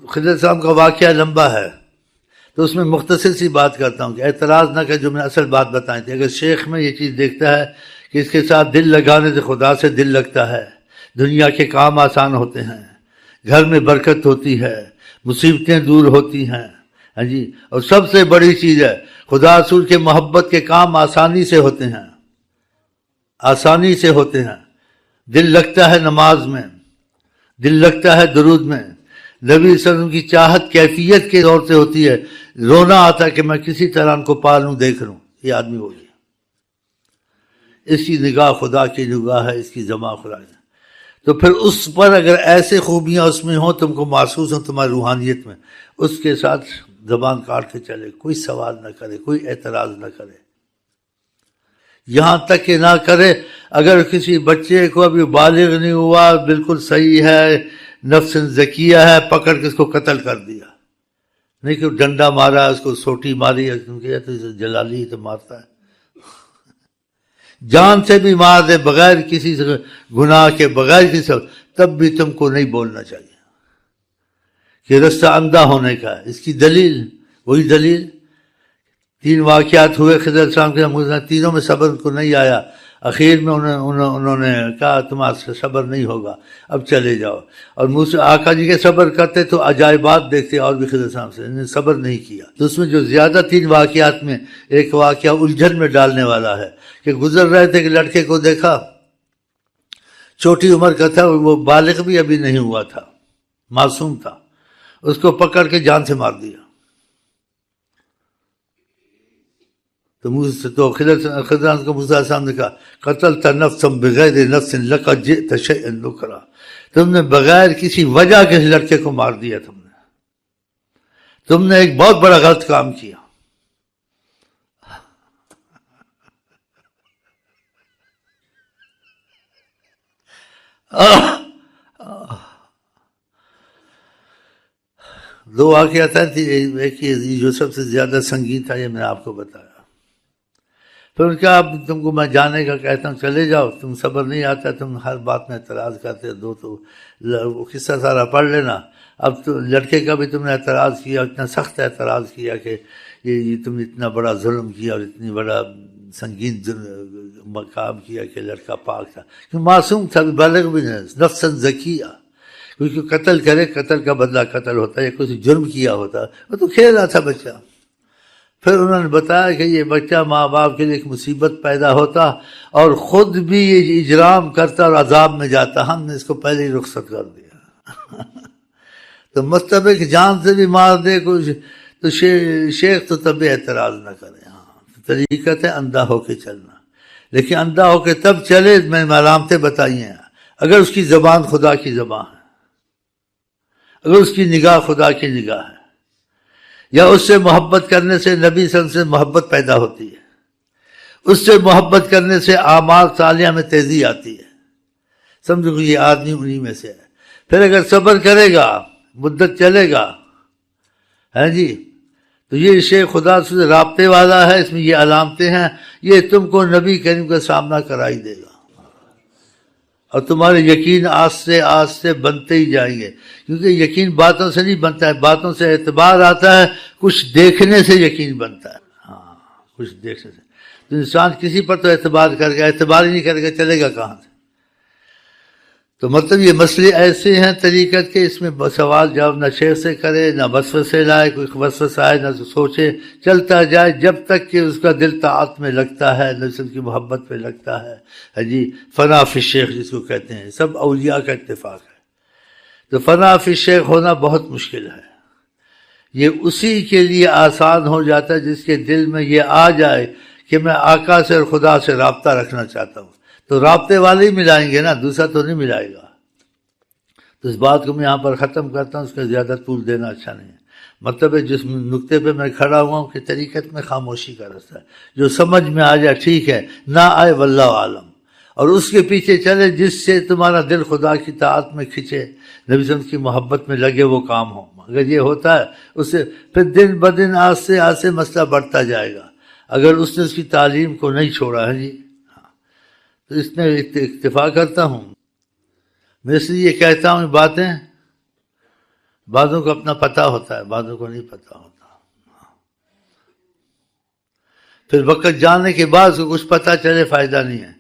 خضر صاحب کا واقعہ لمبا ہے، تو اس میں مختصر سی بات کرتا ہوں کہ اعتراض نہ کرے جو میں نے اصل بات بتائی تھی. اگر شیخ میں یہ چیز دیکھتا ہے کہ اس کے ساتھ دل لگانے سے خدا سے دل لگتا ہے، دنیا کے کام آسان ہوتے ہیں، گھر میں برکت ہوتی ہے، مصیبتیں دور ہوتی ہیں، ہاں جی، اور سب سے بڑی چیز ہے خدا رسول کے محبت کے کام آسانی سے ہوتے ہیں، آسانی سے ہوتے ہیں. دل لگتا ہے نماز میں، دل لگتا ہے درود میں. نبی صلی اللہ علیہ وسلم کی چاہت کیفیت کے طور سے ہوتی ہے، رونا آتا ہے کہ میں کسی طرح ان کو پالوں دیکھ لوں. یہ آدمی وہی ہے، اس کی نگاہ خدا کی نگاہ ہے، اس کی زبان خدا ہے. تو پھر اس پر اگر ایسے خوبیاں اس میں ہوں، تم کو محسوس ہوں تمہاری روحانیت میں، اس کے ساتھ زبان کاٹ کے چلے، کوئی سوال نہ کرے، کوئی اعتراض نہ کرے. یہاں تک کہ نہ کرے اگر کسی بچے کو ابھی بالغ نہیں ہوا، بالکل صحیح ہے، نفس زکیہ ہے، پکڑ کے اس کو قتل کر دیا. نہیں کہ ڈنڈا مارا، اس کو سوٹی ماری، کیونکہ تو جلالی تو مارتا ہے، جان سے بھی مار دے بغیر کسی سے گناہ کے، بغیر کسی سے، تب بھی تم کو نہیں بولنا چاہیے کہ رستہ اندھا ہونے کا ہے. اس کی دلیل وہی دلیل 3 واقعات ہوئے خضر السلام کے، تینوں میں صبر کو نہیں آیا. اخیر میں انہوں نے کہا تمہارا سے صبر نہیں ہوگا، اب چلے جاؤ. اور موسیٰ آقا جی کے صبر کرتے تو عجائبات دیکھتے، اور بھی خضر السلام سے انہوں نے صبر نہیں کیا. تو اس میں جو زیادہ 3 واقعات میں ایک واقعہ الجھن میں ڈالنے والا ہے کہ گزر رہے تھے کہ لڑکے کو دیکھا، چھوٹی عمر کا تھا، وہ بالغ بھی ابھی نہیں ہوا تھا، معصوم تھا، اس کو پکڑ کے جان سے مار دیا. تو خضر کو موسیٰ علیہ السلام نے کہا قتلت نفسا بغیر نفس لقد جئت شیئا نکرا، تم نے بغیر کسی وجہ کے لڑکے کو مار دیا، تم نے ایک بہت بڑا غلط کام کیا. دو واقعات تھے، ایک جو سب سے زیادہ سنگین تھا، یہ میں نے آپ کو بتایا. پھر کیا اب تم کو میں جانے کا کہتا ہوں چلے جاؤ، تم صبر نہیں آتا، تم ہر بات میں اعتراض کرتے. دو تو وہ قصہ سارا پڑھ لینا. اب تو لڑکے کا بھی تم نے اعتراض کیا، اتنا سخت اعتراض کیا کہ یہ تم نے اتنا بڑا ظلم کیا اور اتنی بڑا سنگین مقام کیا کہ لڑکا پاک تھا، کیوں معصوم تھا، بالغ بھی نہیں، نفساً زکیہ. کیونکہ قتل کرے، قتل کا بدلہ قتل ہوتا ہے، یا کوئی جرم کیا ہوتا، وہ تو کھیل رہا تھا بچہ. پھر انہوں نے بتایا کہ یہ بچہ ماں باپ کے لیے ایک مصیبت پیدا ہوتا اور خود بھی یہ اجرام کرتا اور عذاب میں جاتا، ہم نے اس کو پہلے ہی رخصت کر دیا. تو مطلب ہے کہ جان سے بھی مار دے کچھ تو شیخ تو تب اعتراض نہ کرے. ہاں طریقت ہے اندھا ہو کے چلنا، لیکن اندھا ہو کے تب چلے، میں نے علامتیں بتائی ہیں. اگر اس کی زبان خدا کی زبان ہے، اگر اس کی نگاہ خدا کی نگاہ ہے، یا اس سے محبت کرنے سے نبی صلی اللہ علیہ وسلم سے محبت پیدا ہوتی ہے، اس سے محبت کرنے سے اعمال صالحہ میں تیزی آتی ہے. سمجھو کہ یہ آدمی انہی میں سے ہے. پھر اگر صبر کرے گا، مدت چلے گا، ہے جی، تو یہ شیخ خدا سے رابطے والا ہے. اس میں یہ علامتیں ہیں، یہ تم کو نبی کریم کا سامنا کرائی دے گا، اور تمہارے یقین آہستہ آہستہ بنتے ہی جائیں گے. کیونکہ یقین باتوں سے نہیں بنتا ہے، باتوں سے اعتبار آتا ہے، کچھ دیکھنے سے یقین بنتا ہے. ہاں کچھ دیکھنے سے. تو انسان کسی پر تو اعتبار کر گا، اعتبار ہی نہیں کرے گا، چلے گا کہاں سے؟ تو مطلب یہ مسئلے ایسے ہیں طریقت کے، اس میں سوال جواب نہ شیخ سے کرے، نہ وسوسے لائے، کوئی وسوسہ آئے نہ سوچے، چلتا جائے جب تک کہ اس کا دل طاعت میں لگتا ہے، نبی کی محبت پہ لگتا ہے جی. فنا فی الشیخ جس کو کہتے ہیں، سب اولیاء کا اتفاق ہے. تو فنا فی الشیخ ہونا بہت مشکل ہے. یہ اسی کے لیے آسان ہو جاتا ہے جس کے دل میں یہ آ جائے کہ میں آقا سے اور خدا سے رابطہ رکھنا چاہتا ہوں. تو رابطے والے ہی ملائیں گے نا، دوسرا تو نہیں ملائے گا. تو اس بات کو میں یہاں پر ختم کرتا ہوں، اس کا زیادہ طول دینا اچھا نہیں ہے. مطلب ہے جس نقطے پہ میں کھڑا ہوا ہوں کہ طریقت میں خاموشی کا رستہ ہے، جو سمجھ میں آ جائے ٹھیک ہے، نہ آئے واللہ عالم. اور اس کے پیچھے چلے جس سے تمہارا دل خدا کی طاعت میں کھنچے، نبی صلی اللہ علیہ وسلم کی محبت میں لگے وہ کام ہو. اگر یہ ہوتا ہے اس سے پھر دن بدن آہستہ آہستہ مسئلہ بڑھتا جائے گا. اگر اس نے اس کی تعلیم کو نہیں چھوڑا ہے جی، تو اس میں اکتفا کرتا ہوں. میں اس لیے یہ کہتا ہوں باتیں بعضوں کو اپنا پتہ ہوتا ہے، بعضوں کو نہیں پتہ ہوتا. پھر وقت جانے کے بعد کو کچھ پتہ چلے فائدہ نہیں ہے،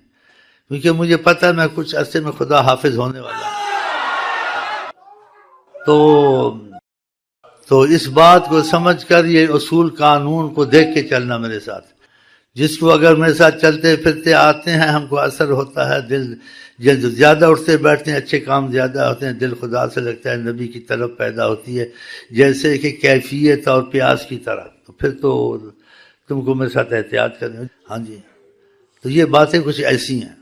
کیونکہ مجھے پتہ ہے میں کچھ عرصے میں خدا حافظ ہونے والا ہوں. تو اس بات کو سمجھ کر یہ اصول قانون کو دیکھ کے چلنا میرے ساتھ. جس کو اگر میرے ساتھ چلتے پھرتے آتے ہیں ہم کو اثر ہوتا ہے، دل زیادہ اٹھتے بیٹھتے ہیں، اچھے کام زیادہ ہوتے ہیں، دل خدا سے لگتا ہے، نبی کی طرف پیدا ہوتی ہے جیسے کہ کیفیت اور پیاس کی طرح. تو پھر تو تم کو میرے ساتھ احتیاط کرنی. ہاں جی، تو یہ باتیں کچھ ایسی ہیں.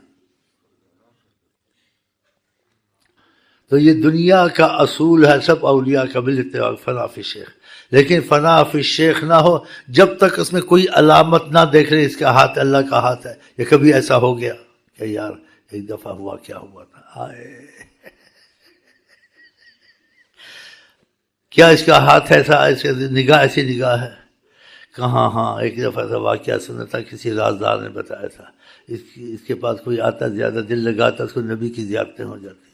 تو یہ دنیا کا اصول ہے سب اولیاء کا بالاتفاق فنا فی الشیخ. لیکن فنا فی الشیخ نہ ہو جب تک اس میں کوئی علامت نہ دیکھ رہے اس کا ہاتھ اللہ کا ہاتھ ہے. یہ کبھی ایسا ہو گیا کہ یار ایک دفعہ ہوا کیا ہوا تھا، کیا اس کا ہاتھ ایسا، اس کی نگاہ ایسی نگاہ ہے کہاں؟ ہاں ایک دفعہ ایسا واقعہ سنا تھا، کسی رازدار نے بتایا تھا. اس کے پاس کوئی آتا زیادہ دل لگاتا اس کو نبی کی زیارتیں ہو جاتی.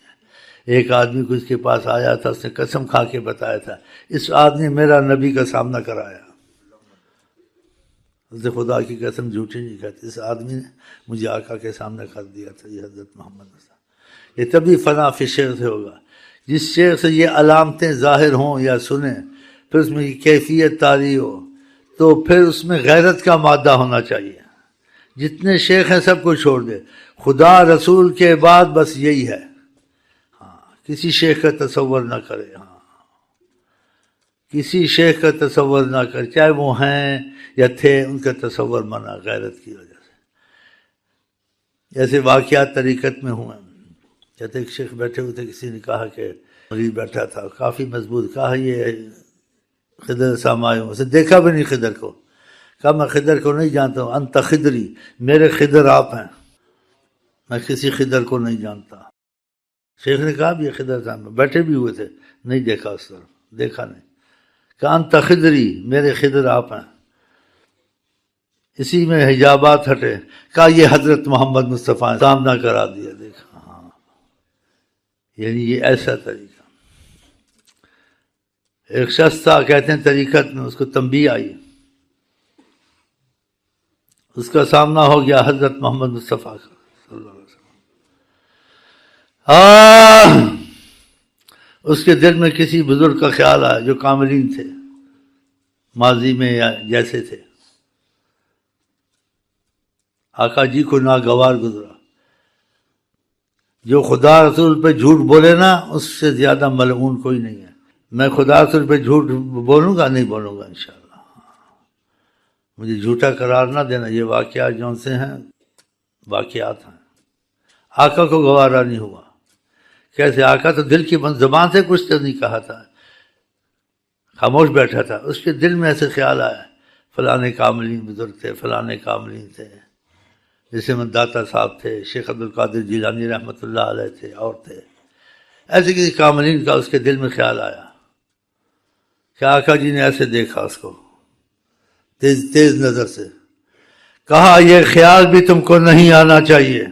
ایک آدمی کو اس کے پاس آیا تھا، اس نے قسم کھا کے بتایا تھا اس آدمی میرا نبی کا سامنا کرایا. اس نے خدا کی قسم جھوٹی نہیں کہتی، اس آدمی نے مجھے آقا کے سامنے کر دیا تھا. یہ حضرت محمد صلی اللہ علیہ وسلم. یہ تبھی فنا فی الشیخ سے ہوگا جس شیخ سے یہ علامتیں ظاہر ہوں یا سنیں، پھر اس میں یہ کیفیت طاری ہو، تو پھر اس میں غیرت کا مادہ ہونا چاہیے. جتنے شیخ ہیں سب کو چھوڑ دے، خدا رسول کے بعد بس یہی ہے. کسی شیخ کا تصور نہ کرے. ہاں کسی شیخ کا تصور نہ کرے، چاہے وہ ہیں یا تھے، ان کا تصور منع غیرت کی وجہ سے. جیسے واقعات طریقت میں ہوئے. کہتے ایک شیخ بیٹھے ہوئے تھے، کسی نے کہا کہ مرید بیٹھا تھا کافی مضبوط، کہا یہ خضر سامائے ہوں. اسے دیکھا بھی نہیں خضر کو. کہا میں خضر کو نہیں جانتا ہوں، انت خضری، میرے خضر آپ ہیں، میں کسی خضر کو نہیں جانتا. شیخ نے کہا بھی یہ خضر صاحب بیٹھے بھی ہوئے تھے، نہیں دیکھا اس طرف، دیکھا نہیں. کہا انت خضری، میرے خضر آپ ہیں. اسی میں حجابات ہٹے. کہا یہ حضرت محمد مصطفیٰ نے سامنا کرا دیا. دیکھا، ہاں یعنی یہ ایسا طریقہ. ایک شخص تھا کہتے ہیں طریقت میں، اس کو تنبیہ آئی، اس کا سامنا ہو گیا حضرت محمد مصطفیٰ کا صلی اللہ علیہ وسلم. اس کے دل میں کسی بزرگ کا خیال آیا جو کاملین تھے ماضی میں یا جیسے تھے. آقا جی کو ناگوار گزرا. جو خدا رسول پہ جھوٹ بولے نا اس سے زیادہ ملعون کوئی نہیں ہے. میں خدا رسول پہ جھوٹ بولوں گا؟ نہیں بولوں گا انشاءاللہ. مجھے جھوٹا قرار نہ دینا. یہ واقعات جون سے ہیں واقعات ہیں. آقا کو گوارا نہیں ہوا. کیسے؟ آقا تو دل کی زبان سے کچھ تو نہیں کہا تھا، خاموش بیٹھا تھا. اس کے دل میں ایسے خیال آیا فلانے کاملین بزرگ تھے، فلانے کاملین تھے، جیسے من داتا صاحب تھے، شیخ عبدالقادر جیلانی رحمۃ اللہ علیہ تھے، اور تھے ایسے کسی کاملین کا اس کے دل میں خیال آیا کہ آقا جی نے ایسے دیکھا اس کو تیز نظر سے. کہا یہ خیال بھی تم کو نہیں آنا چاہیے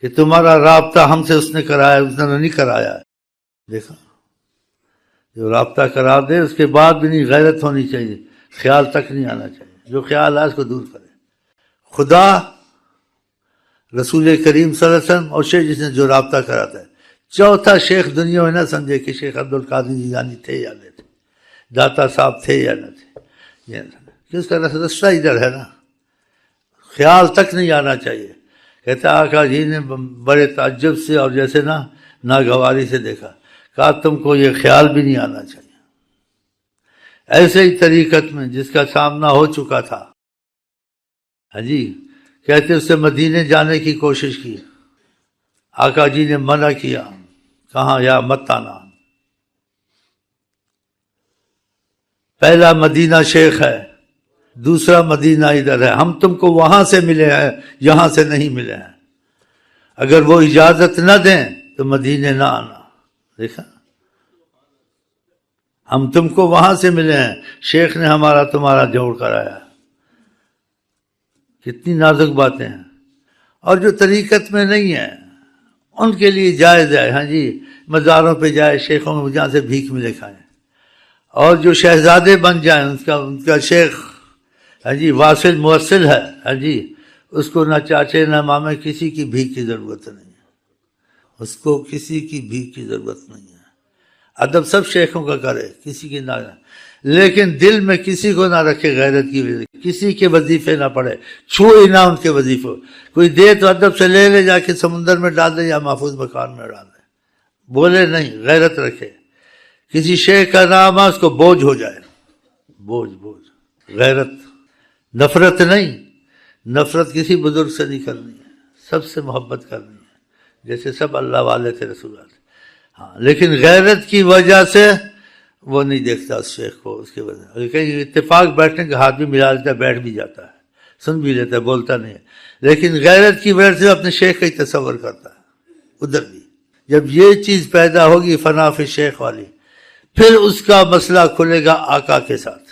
کہ تمہارا رابطہ ہم سے اس نے کرایا، اس نے نہیں کرایا. دیکھا، جو رابطہ کرا دے اس کے بعد بھی نہیں غیرت ہونی چاہیے، خیال تک نہیں آنا چاہیے. جو خیال ہے اس کو دور کرے. خدا، رسول کریم صلی اللہ علیہ وسلم اور شیخ جس نے جو رابطہ کراتا ہے. چوتھا شیخ دنیا میں نہ سمجھے کہ شیخ عبدالقادر جیلانی تھے یا نہیں تھے، داتا صاحب تھے یا نہ تھے. کہ اس کا رستہ ادھر ہے نا، خیال تک نہیں آنا چاہیے. کہتا آقا جی نے بڑے تعجب سے اور جیسے نا ناگواری سے دیکھا. کہا تم کو یہ خیال بھی نہیں آنا چاہیے. ایسے ہی طریقت میں جس کا سامنا ہو چکا تھا، ہاں جی، کہتے اس سے مدینے جانے کی کوشش کی. آقا جی نے منع کیا. کہاں؟ یا مت آنا. پہلا مدینہ شیخ ہے، دوسرا مدینہ ادھر ہے. ہم تم کو وہاں سے ملے ہیں، یہاں سے نہیں ملے ہیں. اگر وہ اجازت نہ دیں تو مدینے نہ آنا. دیکھا، ہم تم کو وہاں سے ملے ہیں، شیخ نے ہمارا تمہارا جوڑ کرایا. کتنی نازک باتیں ہیں. اور جو طریقت میں نہیں ہیں ان کے لیے جائز ہے، ہاں جی، مزاروں پہ جائے، شیخوں میں جہاں سے بھیک ملے کھائیں. اور جو شہزادے بن جائیں، ان کا شیخ ہاں جی واصل موصل ہے، ہاں جی، اس کو نہ چاچے نہ مامے کسی کی بھیک کی ضرورت نہیں ہے. اس کو کسی کی بھیک کی ضرورت نہیں ہے. ادب سب شیخوں کا کرے، کسی کی نہ، لیکن دل میں کسی کو نہ رکھے غیرت کی وجہ، کسی کے وظیفے نہ پڑھے، چھوئے نہ ان کے وظیفوں. کوئی دے تو ادب سے لے جا کے سمندر میں ڈال دے یا محفوظ مکان میں ڈال دے، بولے نہیں، غیرت رکھے. کسی شیخ کا نام ہے اس کو بوجھ ہو جائے، بوجھ. غیرت، نفرت نہیں. نفرت کسی بزرگ سے نہیں کرنی ہے، سب سے محبت کرنی ہے، جیسے سب اللہ والے تھے، رسول اللہ. ہاں، لیکن غیرت کی وجہ سے وہ نہیں دیکھتا اس شیخ کو، اس کی وجہ کہیں اتفاق بیٹھنے کے ہاتھ بھی ملا لیتا ہے، بیٹھ بھی جاتا ہے، سن بھی لیتا ہے، بولتا نہیں ہے. لیکن غیرت کی وجہ سے اپنے شیخ کا ہی تصور کرتا ہے ادھر بھی. جب یہ چیز پیدا ہوگی فنا فی شیخ والی، پھر اس کا مسئلہ کھلے گا آقا کے ساتھ.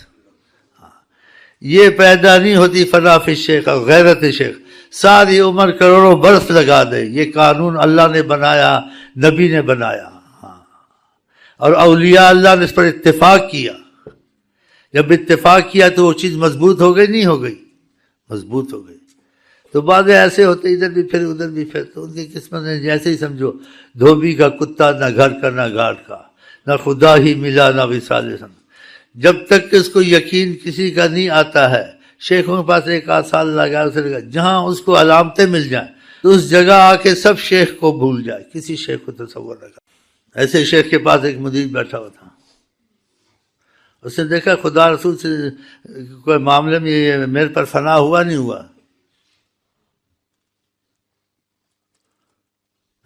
یہ پیدا نہیں ہوتی فنا فی شیخ، غیرت شیخ. ساری عمر کروڑوں برس لگا دے، یہ قانون اللہ نے بنایا، نبی نے بنایا، اور اولیاء اللہ نے اس پر اتفاق کیا. جب اتفاق کیا تو وہ چیز مضبوط ہو گئی، نہیں ہو گئی؟ مضبوط ہو گئی. تو بعض ایسے ہوتے ادھر بھی پھر ادھر بھی پھر، تو ان کی قسمت نے جیسے ہی سمجھو دھوبی کا کتا، نہ گھر کا نہ گھاٹ کا، نہ خدا ہی ملا نہ وصال سن. جب تک کہ اس کو یقین کسی کا نہیں آتا ہے، شیخوں کے پاس ایک آدھ سال لگا، اسے جہاں اس کو علامتیں مل جائیں تو اس جگہ آ کے سب شیخ کو بھول جائے، کسی شیخ کو تصور رکھا. ایسے شیخ کے پاس ایک مدیر بیٹھا ہوا تھا، اس نے دیکھا خدا رسول سے کوئی معاملے میں یہ میرے پر فنا ہوا نہیں ہوا.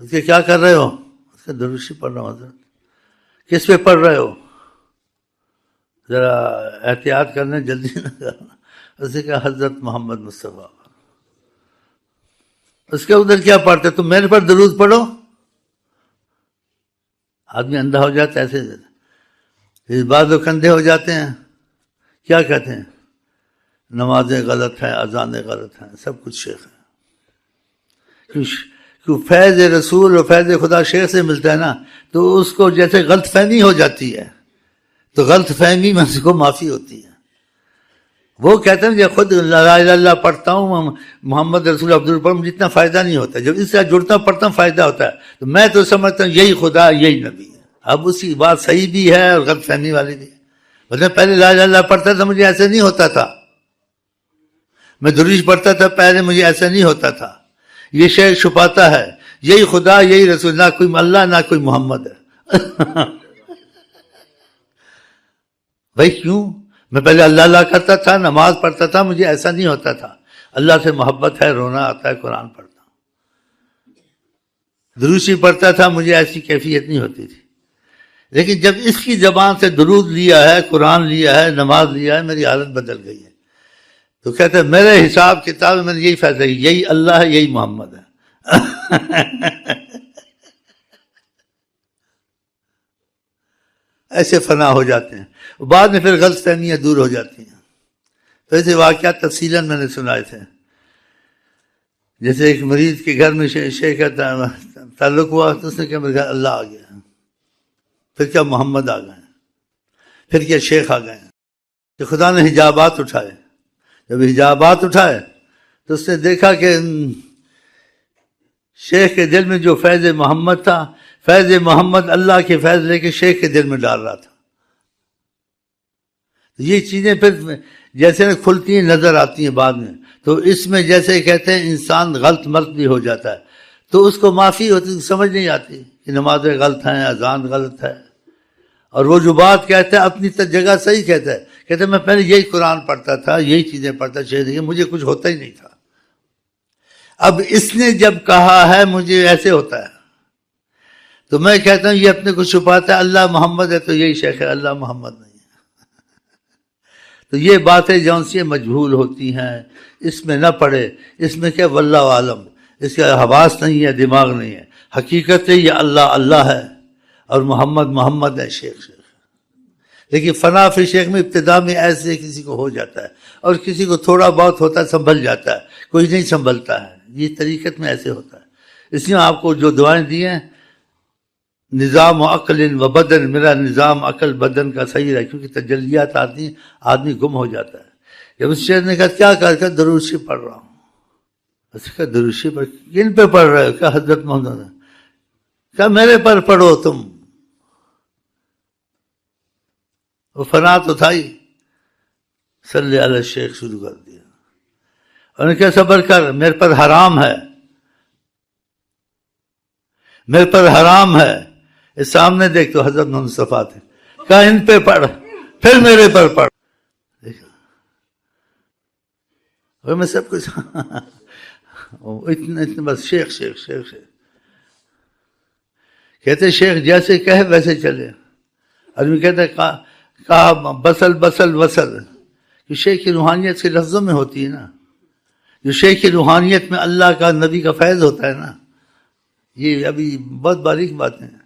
اس کے کیا کر رہے ہو؟ اس کے دروشی پڑھ رہا ہوں. حضرت کس پہ پڑھ رہے ہو؟ ذرا احتیاط کرنے، جلدی نہ کرنا. اس نے کہا حضرت محمد مصطفیٰ. اس کے ادھر کیا پڑھتے؟ تم میرے پر درود پڑھو. آدمی اندھا ہو جاتا ہے ایسے، اس بعد وہ کندھے ہو جاتے ہیں. کیا کہتے ہیں؟ نمازیں غلط ہیں، اذانیں غلط ہیں، سب کچھ شیخ ہے. کیوں فیض رسول اور فیض خدا شیخ سے ملتا ہے نا، تو اس کو جیسے غلط فہمی ہو جاتی ہے، تو غلط فہمی میں اس کو معافی ہوتی ہے. وہ کہتے ہیں کہ خود لا الہ الا اللہ پڑھتا ہوں، محمد رسول عبد الرحمن، مجھے اتنا فائدہ نہیں ہوتا. جب اس سے جڑتا ہوں پڑھتا ہوں فائدہ ہوتا ہے. تو میں تو سمجھتا ہوں یہی خدا یہی نبی ہے. اب اس کی بات صحیح بھی ہے اور غلط فہمی والی بھی ہے. مطلب پہلے لا الہ الا اللہ پڑھتا تھا، مجھے ایسے نہیں ہوتا تھا. میں دروش پڑھتا تھا پہلے، مجھے ایسا نہیں ہوتا تھا. یہ شے چھپاتا ہے، یہی خدا یہی رسول، نہ کوئی اللہ نہ کوئی محمد ہے. بھائی کیوں؟ میں پہلے اللہ اللہ کرتا تھا، نماز پڑھتا تھا، مجھے ایسا نہیں ہوتا تھا. اللہ سے محبت ہے، رونا آتا ہے، قرآن پڑھتا ہوں. دروشی پڑھتا تھا، مجھے ایسی کیفیت نہیں ہوتی تھی. لیکن جب اس کی زبان سے درود لیا ہے، قرآن لیا ہے، نماز لیا ہے، میری حالت بدل گئی ہے. تو کہتے ہیں میرے حساب کتاب میں نے یہی فیصلہ کیا، یہی اللہ ہے یہی محمد ہے. ایسے فنا ہو جاتے ہیں. بعد میں پھر غلط فہمیاں دور ہو جاتی ہیں. تو ایسے واقعات تفصیلاً میں نے سنائے تھے. جیسے ایک مریض کے گھر میں شیخ کا تعلق ہوا تو اس نے کہا میرے گھر اللہ آ گیا، پھر کیا محمد آ گئے، پھر کیا شیخ آ گئے. کہ خدا نے حجابات اٹھائے. جب حجابات اٹھائے تو اس نے دیکھا کہ شیخ کے دل میں جو فیض محمد تھا، فیض محمد اللہ کے فیض لے کے شیخ کے دل میں ڈال رہا تھا. یہ چیزیں پھر جیسے کھلتی ہیں نظر آتی ہیں بعد میں. تو اس میں جیسے کہتے ہیں انسان غلط مرد بھی ہو جاتا ہے، تو اس کو معافی ہوتی، سمجھ نہیں آتی کہ نمازیں غلط ہیں، اذان غلط ہے. اور وہ جو بات کہتا ہے اپنی جگہ صحیح کہتا ہے. کہتے ہیں میں پہلے یہی قرآن پڑھتا تھا، یہی چیزیں پڑھتا تھا، مجھے کچھ ہوتا ہی نہیں تھا. اب اس نے جب کہا ہے مجھے ایسے ہوتا ہے، تو میں کہتا ہوں یہ اپنے کو چھپاتا ہے. اللہ محمد ہے تو یہی شیخ ہے، اللہ محمد نہیں ہے. تو یہ باتیں جون سی مجہول ہوتی ہیں، اس میں نہ پڑے. اس میں کیا واللہ عالم. اس کا حواس نہیں ہے، دماغ نہیں ہے، حقیقت ہے یہ اللہ اللہ ہے اور محمد محمد ہے، شیخ۔ لیکن فنا فی شیخ میں ابتدا میں ایسے کسی کو ہو جاتا ہے اور کسی کو تھوڑا بہت ہوتا ہے، سنبھل جاتا ہے، کوئی نہیں سنبھلتا ہے، یہ طریقت میں ایسے ہوتا ہے۔ اس لیے آپ کو جو دعائیں دی ہیں، نظام و عقل و بدن، میرا نظام عقل بدن کا صحیح رہا، کیونکہ تجلیات آتی ہیں، آدمی گم ہو جاتا ہے۔ جب اس شیخ نے کہا کیا کہا، درود شریف پڑھ رہا ہوں۔ اس کا درود شریف کن پہ پڑھ رہے ہو؟ کہا حضرت محمد۔ کہا میرے پر پڑھو تم۔ وہ فنا تو تھا ہی، صلی علی الشیخ شروع کر دیا۔ انہوں نے کہا صبر کر، میرے پر حرام ہے، میرے پر حرام ہے۔ اس سامنے دیکھ تو حضرت محمد مصطفیٰ تھے۔ کہا ان پہ پڑھ، پھر میرے پر پڑھ۔ دیکھا اور میں سب کچھ اتنے بس شیخ شیخ شیخ شیخ کہتے شیخ جیسے کہے ویسے چلے۔ آدمی کہتے کہا بسل بسل وصل، کہ شیخ کی روحانیت کے لفظوں میں ہوتی ہے نا، جو شیخ کی روحانیت میں اللہ کا نبی کا فیض ہوتا ہے نا، یہ ابھی بہت باریک باتیں ہیں۔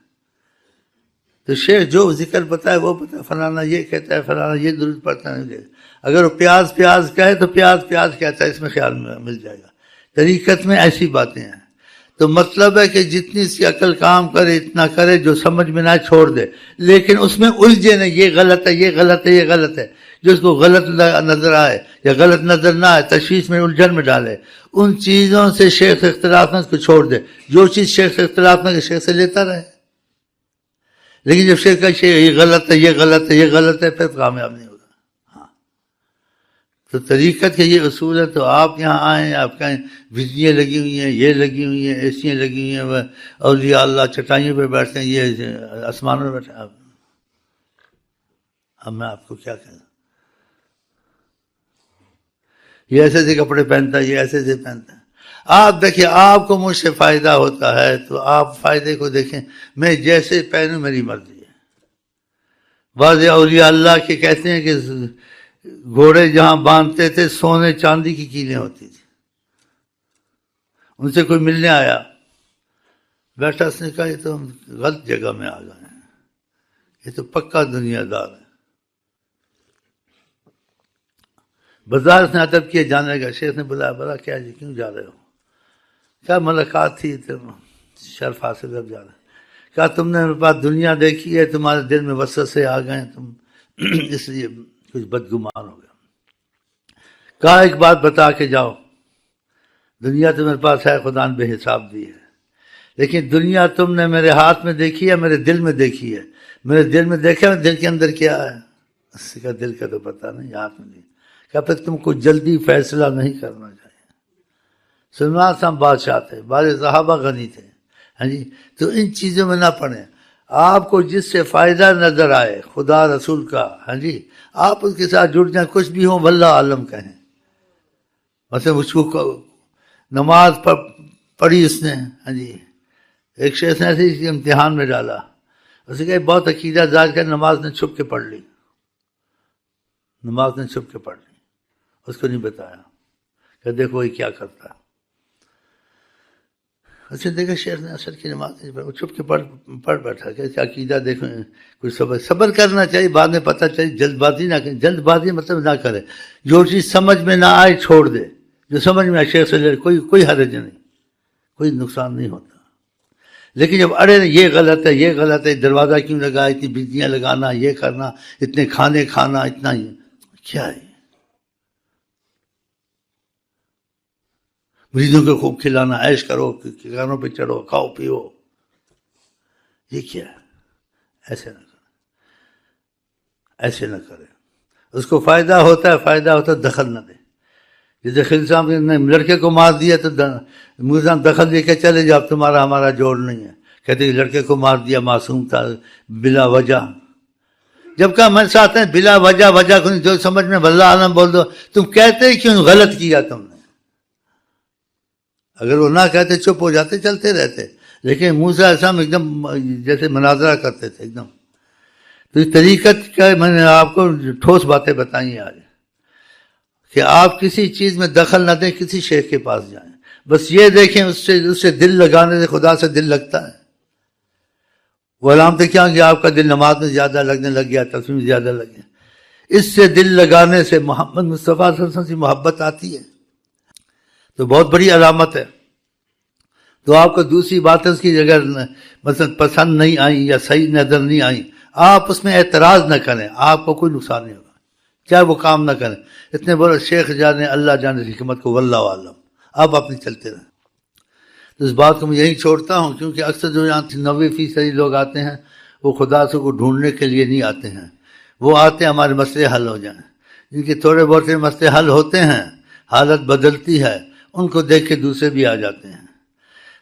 تو شیخ جو ذکر پتا ہے وہ پتا ہے، فلانا یہ کہتا ہے، فلانا یہ درود پڑھتا ہے۔ اگر وہ پیاز پیاز کہے تو پیاز پیاز کہتا ہے، اس میں خیال مل جائے گا۔ طریقت میں ایسی باتیں ہیں۔ تو مطلب ہے کہ جتنی اس کی عقل کام کرے اتنا کرے، جو سمجھ میں نہ چھوڑ دے، لیکن اس میں الجھے نہیں، یہ غلط ہے، یہ غلط ہے، یہ غلط ہے۔ جو اس کو غلط نظر آئے یا غلط نظر نہ آئے، تشویش میں الجھن میں ڈالے، ان چیزوں سے شیخ سے اختلاف نہ اس کو چھوڑ دے۔ جو چیز شیخ سے اختلاف نہ کہ شیخ سے لیتا رہے، لیکن جب شیخ کا شیخ یہ غلط ہے، یہ غلط ہے، یہ غلط ہے، پھر کامیاب نہیں ہوگا۔ تو طریقت کے یہ اصول ہے۔ تو آپ یہاں آئیں، آپ کہیں بجلیاں لگی ہوئی ہیں، یہ لگی ہوئی ہیں، اے سیاں لگی ہوئی ہیں، اولیاء اللہ چٹائیوں پہ بیٹھتے ہیں، یہ آسمانوں میں بیٹھے ہیں۔ اب میں آپ کو کیا کہوں، یہ ایسے سے کپڑے پہنتا ہے، یہ ایسے سے پہنتا ہے۔ آپ دیکھیں، آپ کو مجھ سے فائدہ ہوتا ہے تو آپ فائدے کو دیکھیں، میں جیسے پہنوں میری مرضی ہے۔ بعض اولیاء اللہ کے کہتے ہیں کہ گھوڑے جہاں باندھتے تھے سونے چاندی کی کیلیں ہوتی تھی۔ ان سے کوئی ملنے آیا، بیٹھا، اس نے کہا یہ تو ہم غلط جگہ میں آ گئے ہیں، یہ تو پکا دنیا دار ہے۔ بازار سے ادب کیا جانے کا، شیخ نے بلایا، بولا کیا جی کیوں جا رہے ہو؟ کیا ملاقات تھی، شرف حاصل اب جا رہے ہیں۔ کہا تم نے میرے پاس دنیا دیکھی ہے، تمہارے دل میں وسوسے آ گئے، تم اس لیے کچھ بدگمان ہو گیا۔ کہا ایک بات بتا کے جاؤ، دنیا تو میرے پاس ہے، خدا نے بے حساب دی ہے، لیکن دنیا تم نے میرے ہاتھ میں دیکھی ہے، میرے دل میں دیکھی ہے۔ میرے دل میں دیکھا، میرے دل کے اندر کیا ہے؟ اس کا دل کا تو پتہ نہیں، ہاتھ میں نہیں۔ کہا پھر تم کو جلدی فیصلہ نہیں کرنا چاہیے۔ سلمان صاحب بادشاہ تھے، بعض صحابہ غنی تھے، ہاں جی، تو ان چیزوں میں نہ پڑیں۔ آپ کو جس سے فائدہ نظر آئے خدا رسول کا، ہاں جی، آپ اس کے ساتھ جڑ جائیں، کچھ بھی ہو واللہ عالم کہیں۔ مثلا اس کو نماز پڑھی اس نے، ہاں جی، ایک شخص نے ایسے ہی امتحان میں ڈالا، اس نے کہا بہت عقیدہ دار کر، نماز نے چھپ کے پڑھ لی، نماز نے چھپ کے پڑھ لی، اس کو نہیں بتایا کہ دیکھو یہ کیا کرتا ہے۔ اس نے دیکھا شیخ نے اثر کی نماز نہیں پڑھی، وہ چھپ کے پڑھ بیٹھا کہ عقیدہ دیکھو، کچھ صبر کرنا چاہیے، بعد میں پتہ چاہیے، جلد بازی نہ کرے، جلد بازی مطلب نہ کرے، جو چیز سمجھ میں نہ آئے چھوڑ دے، جو سمجھ میں آئے شیخ سے لے، کوئی حرج نہیں، کوئی نقصان نہیں ہوتا۔ لیکن جب اڑے یہ غلط ہے، یہ غلط ہے، دروازہ کیوں لگا، اتنی بجلیاں لگانا، یہ کرنا، اتنے کھانے کھانا، اتنا یہ کیا ہے؟ مریضوں کو خوب کھلانا، عیش کرو، کانوں پہ چڑھو، کھاؤ پیو، یہ کیا ہے؟ ایسے نہ کریں، ایسے نہ کریں۔ اس کو فائدہ ہوتا ہے، دخل نہ دے۔ جیسے خلیل صاحب نے لڑکے کو مار دیا تو موزہ دخل دے کے چلے جاؤ، تمہارا ہمارا جوڑ نہیں ہے۔ کہتے کہ لڑکے کو مار دیا، معصوم تھا، بلا وجہ۔ جب کہا میں ساتھ ہیں بلا وجہ کو جو سمجھ میں واللہ عالم بول دو، تم کہتے کیوں غلط کیا تم نے؟ اگر وہ نہ کہتے چپ ہو جاتے، چلتے رہتے، لیکن موسیٰ علیہ السلام ایک دم جیسے مناظرہ کرتے تھے ایک دم۔ تو اس طریقت کا میں نے آپ کو ٹھوس باتیں بتائی آج، کہ آپ کسی چیز میں دخل نہ دیں، کسی شیخ کے پاس جائیں، بس یہ دیکھیں اس سے دل لگانے سے خدا سے دل لگتا ہے. وہ علامتیں کیا کہ آپ کا دل نماز میں زیادہ لگنے لگ گیا, تسبیح میں زیادہ لگ گیا. اس سے دل لگانے سے محمد مصطفیٰ صلی اللہ علیہ وسلم سے محبت آتی ہے, تو بہت بڑی علامت ہے. تو آپ کو دوسری باتیں اس کی اگر مثلا پسند نہیں آئیں یا صحیح نظر نہیں آئیں, آپ اس میں اعتراض نہ کریں, آپ کو کوئی نقصان نہیں ہوگا, چاہے وہ کام نہ کریں. اتنے بڑے شیخ جانے, اللہ جانے حکمت کو, واللہ عالم. آپ اپنی چلتے رہیں. تو اس بات کو میں یہیں چھوڑتا ہوں, کیونکہ اکثر جو یہاں 90% لوگ آتے ہیں وہ خدا سے کو ڈھونڈنے کے لیے نہیں آتے ہیں, وہ آتے ہیں ہمارے مسئلے حل ہو جائیں. جن کے تھوڑے بہت مسئلے حل ہوتے ہیں, حالت بدلتی ہے, ان کو دیکھ کے دوسرے بھی آ جاتے ہیں.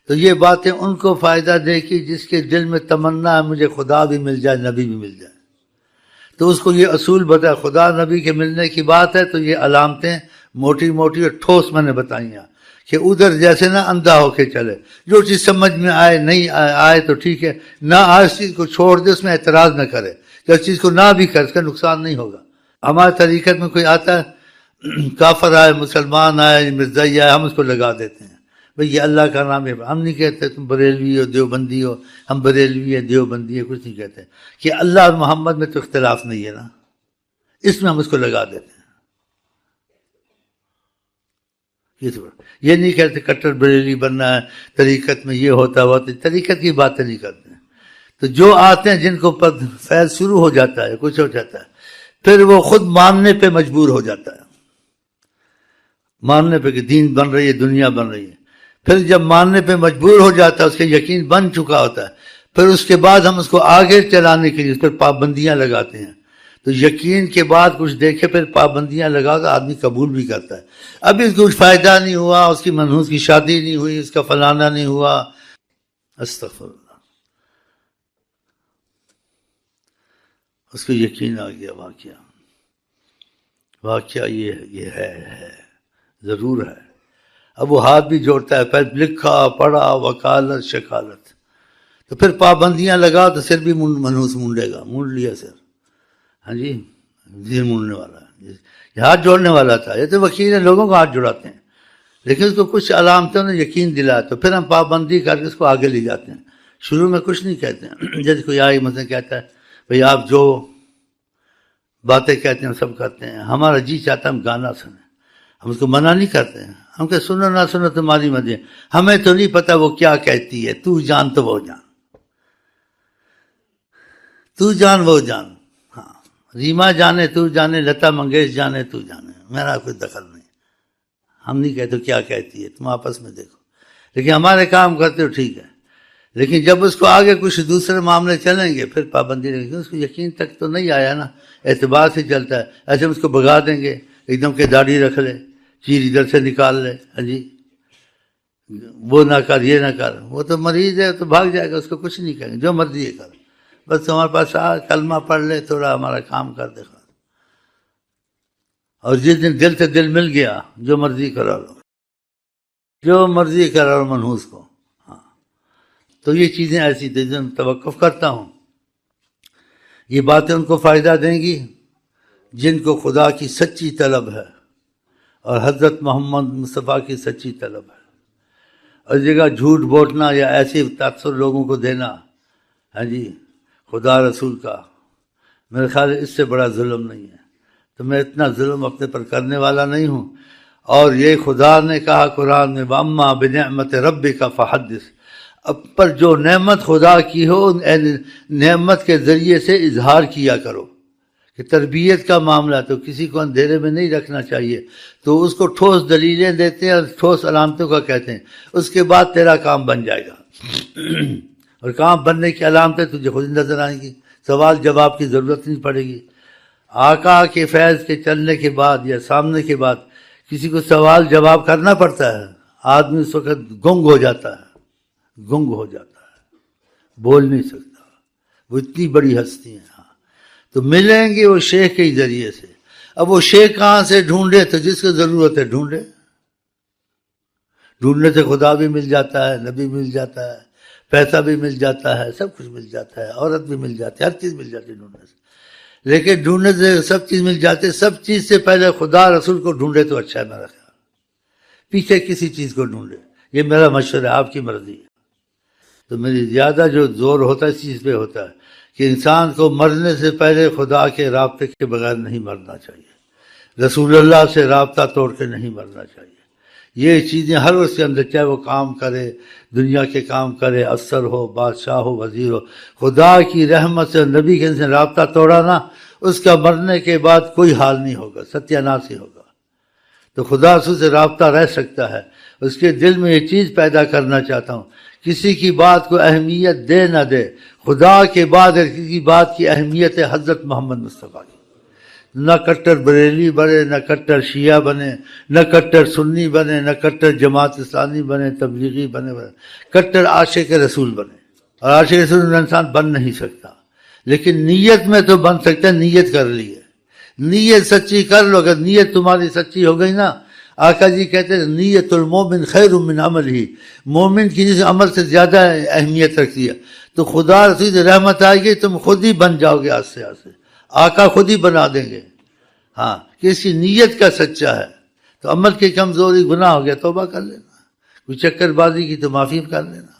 تو یہ باتیں ان کو فائدہ دے کہ جس کے دل میں تمنا ہے مجھے خدا بھی مل جائے, نبی بھی مل جائے, تو اس کو یہ اصول بتا. خدا نبی کے ملنے کی بات ہے تو یہ علامتیں موٹی موٹی اور ٹھوس میں نے بتائی ہیں کہ ادھر جیسے نہ اندھا ہو کے چلے. جو چیز سمجھ میں آئے, نہیں آئے تو ٹھیک ہے, نہ آئے اس چیز کو چھوڑ دے, اس میں اعتراض نہ کرے. جس چیز کو نہ بھی کرے اس کا نقصان نہیں ہوگا. ہمارے طریقت میں کوئی آتا ہے, کافر آئے, مسلمان آئے, مرزائی آئے, ہم اس کو لگا دیتے ہیں بھئی یہ اللہ کا نام ہے. ہم نہیں کہتے تم بریلوی ہو, دیوبندی ہو, ہم بریلوی ہے, دیوبندی ہے, کچھ نہیں کہتے. کہ اللہ اور محمد میں تو اختلاف نہیں ہے نا, اس میں ہم اس کو لگا دیتے ہیں. یہ نہیں کہتے کٹر بریلی بننا ہے, طریقت میں یہ ہوتا ہے, طریقت کی باتیں نہیں کرتے ہیں. تو جو آتے ہیں جن کو فیض شروع ہو جاتا ہے, کچھ ہو جاتا ہے, پھر وہ خود ماننے پہ مجبور ہو جاتا ہے, ماننے پہ کہ دین بن رہی ہے, دنیا بن رہی ہے. پھر جب ماننے پہ مجبور ہو جاتا ہے, اس کا یقین بن چکا ہوتا ہے, پھر اس کے بعد ہم اس کو آگے چلانے کے لیے اس پر پابندیاں لگاتے ہیں. تو یقین کے بعد کچھ دیکھے پھر پابندیاں لگا تو آدمی قبول بھی کرتا ہے. ابھی اس کو کچھ فائدہ نہیں ہوا, اس کی منحوس کی شادی نہیں ہوئی, اس کا فلانا نہیں ہوا, استغفر اللہ, اس کو یقین آ گیا. واقعہ یہ ہے ضرور ہے. اب وہ ہاتھ بھی جوڑتا ہے, پہلے لکھا پڑھا, وکالت شکالت, تو پھر پابندیاں لگا تو سر بھی منحوس مونڈے گا. مونڈ لیا سر, ہاں جی, دین مونڈنے والا, یہ ہاتھ جوڑنے والا تھا. یہ تو وکیل ہیں, لوگوں کو ہاتھ جوڑاتے ہیں, لیکن اس کو کچھ علامتوں نے یقین دلایا, تو پھر ہم پابندی کر کے اس کو آگے لے جاتے ہیں. شروع میں کچھ نہیں کہتے ہیں. جیسے کوئی آئی مثلا کہتا ہے بھئی آپ جو باتیں کہتے ہیں سب کرتے ہیں, ہمارا جی چاہتا ہے ہم گانا سنیں, ہم اس کو منع نہیں کرتے ہیں. ہم کہ سنو نہ سنو تمہاری مرضی, ہمیں تو نہیں پتا وہ کیا کہتی ہے, تو جان تو وہ جان, تو جان وہ جان. ہاں, ریما جانے تو جانے, لتا منگیش جانے تو جانے, میرا کوئی دخل نہیں. ہم نہیں کہتے کیا کہتی ہے, تم آپس میں دیکھو, لیکن ہمارے کام کرتے ہو ٹھیک ہے. لیکن جب اس کو آگے کچھ دوسرے معاملے چلیں گے پھر پابندی لگے گی. اس کو یقین تک تو نہیں آیا نا, اعتبار سے چلتا ہے. ایسے ہم اس کو بھگا دیں گے, ایک دم کہ داڑھی رکھ لے, چیر ادھر سے نکال لے, ہاں جی, وہ نہ کر, یہ نہ کر, وہ تو مریض ہے تو بھاگ جائے گا, اس کو کچھ نہیں کہیں گے, جو مرضی ہے کر, بس تمہارے پاس کلمہ پڑھ لے, تھوڑا ہمارا کام کر دے. اور جس دن دل سے دل مل گیا, جو مرضی کرا لو, جو مرضی کرا لو منحوس کو. ہاں, تو یہ چیزیں ایسی تھیں جو میں توقف کرتا ہوں. یہ باتیں ان کو فائدہ دیں گی جن کو خدا کی سچی طلب ہے اور حضرت محمد مصطفیٰ کی سچی طلب ہے. اور جگہ جھوٹ بولنا یا ایسے تاثر لوگوں کو دینا, ہاں جی, خدا رسول کا, میرے خیال اس سے بڑا ظلم نہیں ہے. تو میں اتنا ظلم اپنے پر کرنے والا نہیں ہوں. اور یہ خدا نے کہا قرآن میں, وَأَمَّا بِنِعْمَةِ رَبِّكَ فَحَدِّثْ, اب پر جو نعمت خدا کی ہو نعمت کے ذریعے سے اظہار کیا کرو. کہ تربیت کا معاملہ تو کسی کو اندھیرے میں نہیں رکھنا چاہیے, تو اس کو ٹھوس دلیلیں دیتے ہیں اور ٹھوس علامتوں کا کہتے ہیں, اس کے بعد تیرا کام بن جائے گا. اور کام بننے کی علامتیں تجھے خود نظر آئیں گی, سوال جواب کی ضرورت نہیں پڑے گی. آقا کے فیض کے چلنے کے بعد یا سامنے کے بعد کسی کو سوال جواب کرنا پڑتا ہے, آدمی اس وقت گنگ ہو جاتا ہے, بول نہیں سکتا. وہ اتنی بڑی ہستی ہیں. تو ملیں گے وہ شیخ کے ذریعے سے. اب وہ شیخ کہاں سے ڈھونڈے, تو جس کو ضرورت ہے ڈھونڈے. ڈھونڈنے سے خدا بھی مل جاتا ہے, نبی مل جاتا ہے, پیسہ بھی مل جاتا ہے, سب کچھ مل جاتا ہے, عورت بھی مل جاتی ہے, ہر چیز مل جاتی ہے ڈھونڈنے سے. لیکن ڈھونڈنے سے سب چیز مل جاتی ہے. سب چیز سے پہلے خدا رسول کو ڈھونڈے تو اچھا ہے میرا خیال, پیچھے کسی چیز کو ڈھونڈے. یہ میرا مشورہ ہے، آپ کی مرضی ہے۔ تو میری زیادہ جو زور ہوتا ہے اس چیز پہ ہوتا ہے کہ انسان کو مرنے سے پہلے خدا کے رابطے کے بغیر نہیں مرنا چاہیے، رسول اللہ سے رابطہ توڑ کے نہیں مرنا چاہیے۔ یہ چیزیں ہر اس کے اندر، چاہے وہ کام کرے، دنیا کے کام کرے، افسر ہو، بادشاہ ہو، وزیر ہو، خدا کی رحمت سے، نبی کے سے رابطہ توڑا نا، اس کا مرنے کے بعد کوئی حال نہیں ہوگا، ستیہ ناش ہی ہوگا۔ تو خدا سے رابطہ رہ سکتا ہے۔ اس کے دل میں یہ چیز پیدا کرنا چاہتا ہوں، کسی کی بات کو اہمیت دے نہ دے، خدا کے بعد کسی بات کی اہمیت ہے حضرت محمد مصطفیٰ کی۔ نہ کٹر بریلی بنے، نہ کٹر شیعہ بنے، نہ کٹر سنی بنے، نہ کٹر جماعت اسلامی بنے، تبلیغی بنے، کٹر عاشق رسول بنے۔ اور عاشق رسول انسان بن نہیں سکتا، لیکن نیت میں تو بن سکتا ہے، نیت کر لی ہے، نیت سچی کر لو۔ اگر نیت تمہاری سچی ہو گئی نا، آقا جی کہتے ہیں نیت المومن خیر من عمل ہی، مومن کی جس عمل سے زیادہ اہمیت رکھتی ہے۔ تو خدا رسول سے رحمت آئے گی، تم خود ہی بن جاؤ گے، آستے آستے آقا خود ہی بنا دیں گے۔ ہاں، کہ اس کی نیت کا سچا ہے۔ تو عمل کی کمزوری گناہ ہو گیا، توبہ کر لینا، کوئی چکر بازی کی تو معافی کر لینا،